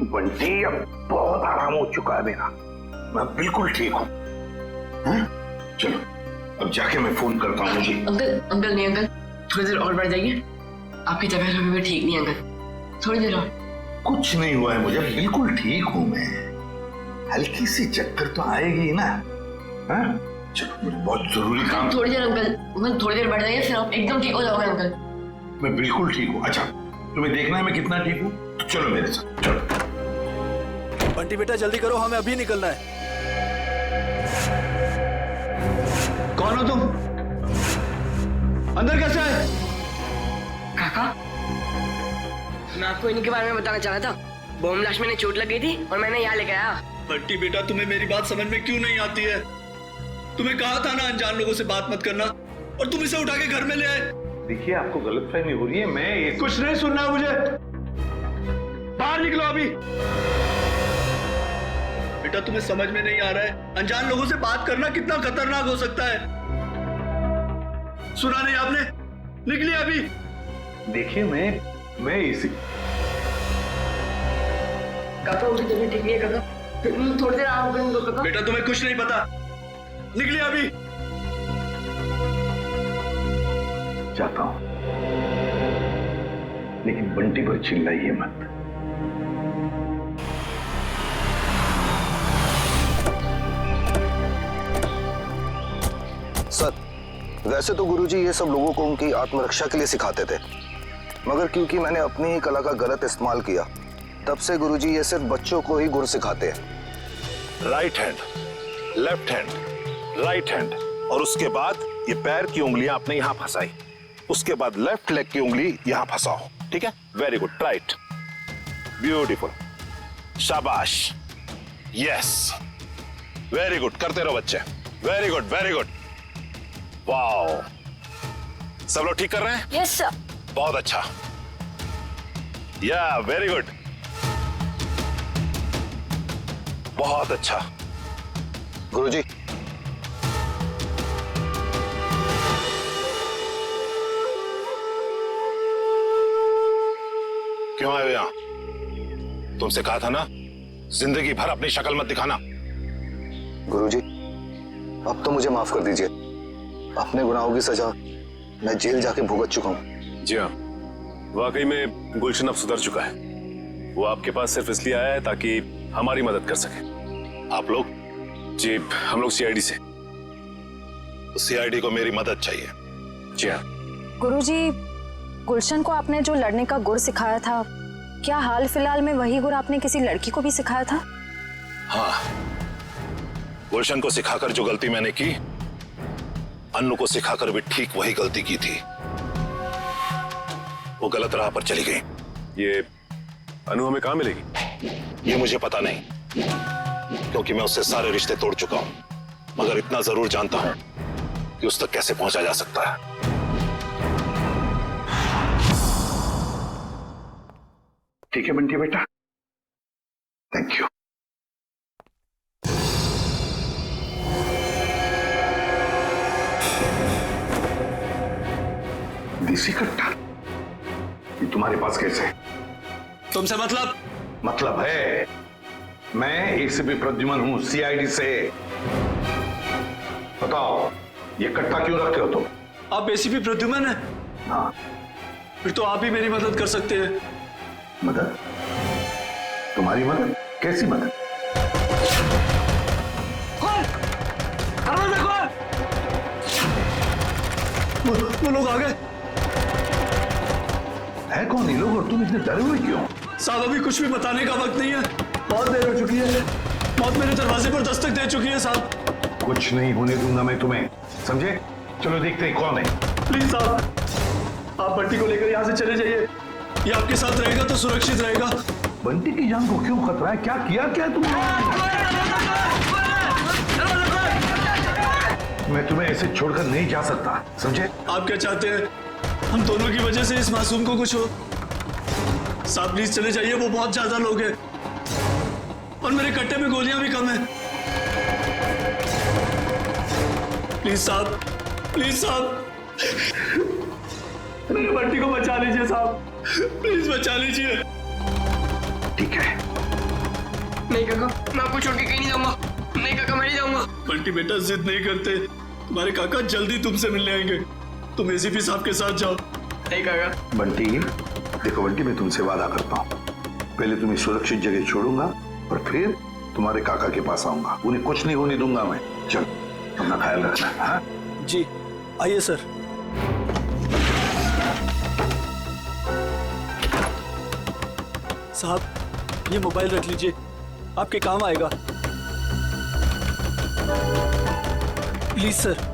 बंटी, अब बहुत आराम हो चुका है मेरा, मैं बिल्कुल ठीक हूँ। चलो अब जाके मैं फोन करता हूँ जी। अंकल नहीं अंकल, थोड़ी देर और बढ़ जाइए। आपकी तबीयत अभी भी ठीक नहीं अंकल, थोड़ी देर और। कुछ नहीं हुआ है मुझे, बिल्कुल ठीक हूँ मैं। हल्की सी चक्कर तो आएगी ना। चलो मुझे बहुत जरूरी काम। थोड़ी देर अंकल, थोड़ी देर बढ़ जाइए, फिर आप एकदम ठीक हो जाओगे अंकल। मैं बिल्कुल ठीक हूँ। अच्छा, तुम्हें देखना है मैं कितना ठीक हूँ? तो चलो मेरे साथ, चलो। बंटी बेटा जल्दी करो, हमें अभी निकलना है। कौन हो तुम? अंदर कैसे आए? काका, मैं आपको इन्हीं के बारे में बताना चाह रहा था। बॉम्ब ब्लास्ट में चोट लग गई थी और मैंने यहाँ लेकर आया। बंटी बेटा, तुम्हें मेरी बात समझ में क्यों नहीं आती है? तुम्हें कहा था ना अनजान लोगों से बात मत करना, और तुम इसे उठा के घर में ले आए। देखिए, आपको गलतफहमी हो रही है। मैं कुछ नहीं सुनना मुझे, बाहर निकलो अभी। बेटा तुम्हें समझ में नहीं आ रहा है, अनजान लोगों से बात करना कितना खतरनाक हो सकता है। सुना नहीं आपने? निकलिए अभी। देखिए, मैं इसी काका उनकी तबीयत ठीक नहीं है काका, थोड़ी देर आराम करेंगे काका। बेटा तुम्हें कुछ नहीं पता, निकलिए अभी। जाता हूं, लेकिन बंटी पर चिल्लाइए मत। सर, वैसे तो गुरुजी ये सब लोगों को उनकी आत्मरक्षा के लिए सिखाते थे, मगर क्योंकि मैंने अपनी ही कला का गलत इस्तेमाल किया, तब से गुरुजी ये सिर्फ बच्चों को ही गुर सिखाते हैं। Right hand, left hand, right hand, और उसके बाद ये पैर की उंगलियां आपने यहां फंसाई, उसके बाद लेफ्ट लेग की उंगली यहां फंसाओ। ठीक है? वेरी गुड, राइट, ब्यूटीफुल, शाबाश, यस, वेरी गुड, करते रहो बच्चे, very good, very good, wow. सब लोग ठीक कर रहे हैं? Yes sir. बहुत अच्छा, या वेरी गुड, बहुत अच्छा। गुरुजी, क्यों आए हो यहां? तुमसे कहा था ना, जिंदगी भर अपनी शक्ल मत दिखाना। गुरुजी, अब तो मुझे माफ कर दीजिए। अपने गुनाहों की सजा मैं जेल जाके भुगत चुका हूँ। जी हाँ, वाकई में गुलशन अब सुधर चुका है। वो आपके पास सिर्फ इसलिए आया है ताकि हमारी मदद कर सके। आप लोग? जी, हम लोग सीआईडी से। सीआईडी को मेरी मदद चाहिए। जी हाँ। गुरुजी, गुलशन को आपने जो लड़ने का गुर सिखाया था, क्या हाल फिलहाल में वही गुर आपने किसी लड़की को भी सिखाया था? हाँ, गुलशन को सिखाकर जो गलती मैंने की, अन्नू को सिखाकर भी ठीक वही गलती की थी। वो गलत राह पर चली गई। ये अनु हमें कहाँ मिलेगी? ये मुझे पता नहीं, क्योंकि मैं उससे सारे रिश्ते तोड़ चुका हूं। मगर इतना जरूर जानता हूं कि उस तक कैसे पहुंचा जा सकता है। ठीक है बंटी बेटा, थैंक यू। देसी कट्टा ये तुम्हारे पास कैसे? तुमसे मतलब है, मैं एसीपी प्रद्युमन हूं, सीआईडी से। बताओ ये कट्टा क्यों रखते हो तुम? आप एसीपी प्रद्युमन हैं? हाँ। फिर तो आप ही मेरी मदद कर सकते हैं। मदद? तुम्हारी मदद? कैसी मदद? वो लोग आ गए। है कौन ये लोग और तुम इतने डरे हुए क्यों? साहब अभी कुछ भी बताने का वक्त नहीं है, बहुत देर हो चुकी है। मौत मेरे दरवाजे पर दस्तक दे चुकी है साहब। कुछ नहीं होने दूंगा मैं तुम्हें, समझे? चलो देखते हैं कौन है। प्लीज साहब, आप बंटी को लेकर यहाँ से चले जाइए। ये आपके साथ रहेगा तो सुरक्षित रहेगा। बंटी की जान को क्यों खतरा है? क्या किया क्या तुमने? मैं तुम्हें ऐसे छोड़कर नहीं जा सकता, समझे? आप क्या चाहते हैं? हम दोनों की वजह से इस मासूम को कुछ हो? साहब प्लीज चले जाइए, वो बहुत ज्यादा लोग हैं और मेरे कट्टे में गोलियां भी कम हैं। प्लीज साहब, प्लीज साहब, मेरे बंटी को बचा लीजिए साहब, प्लीज बचा लीजिए। ठीक है। नहीं काका, मैं आपको छोड़ के कहीं नहीं जाऊंगा। नहीं काका, मैं नहीं जाऊंगा। बंटी बेटा जिद नहीं करते, तुम्हारे काका जल्दी तुमसे मिलने आएंगे। तुम एसीपी साहब के साथ जाओ। नहीं काका। बंटी देखो बंटी, मैं तुमसे वादा करता हूँ, पहले तुम्हें सुरक्षित जगह छोड़ूंगा और फिर तुम्हारे काका के पास आऊंगा। उन्हें कुछ नहीं होने दूंगा मैं। चल अपना ख्याल रखना। हाँ जी, आइए सर। साहब ये मोबाइल रख लीजिए, आपके काम आएगा। Please sir.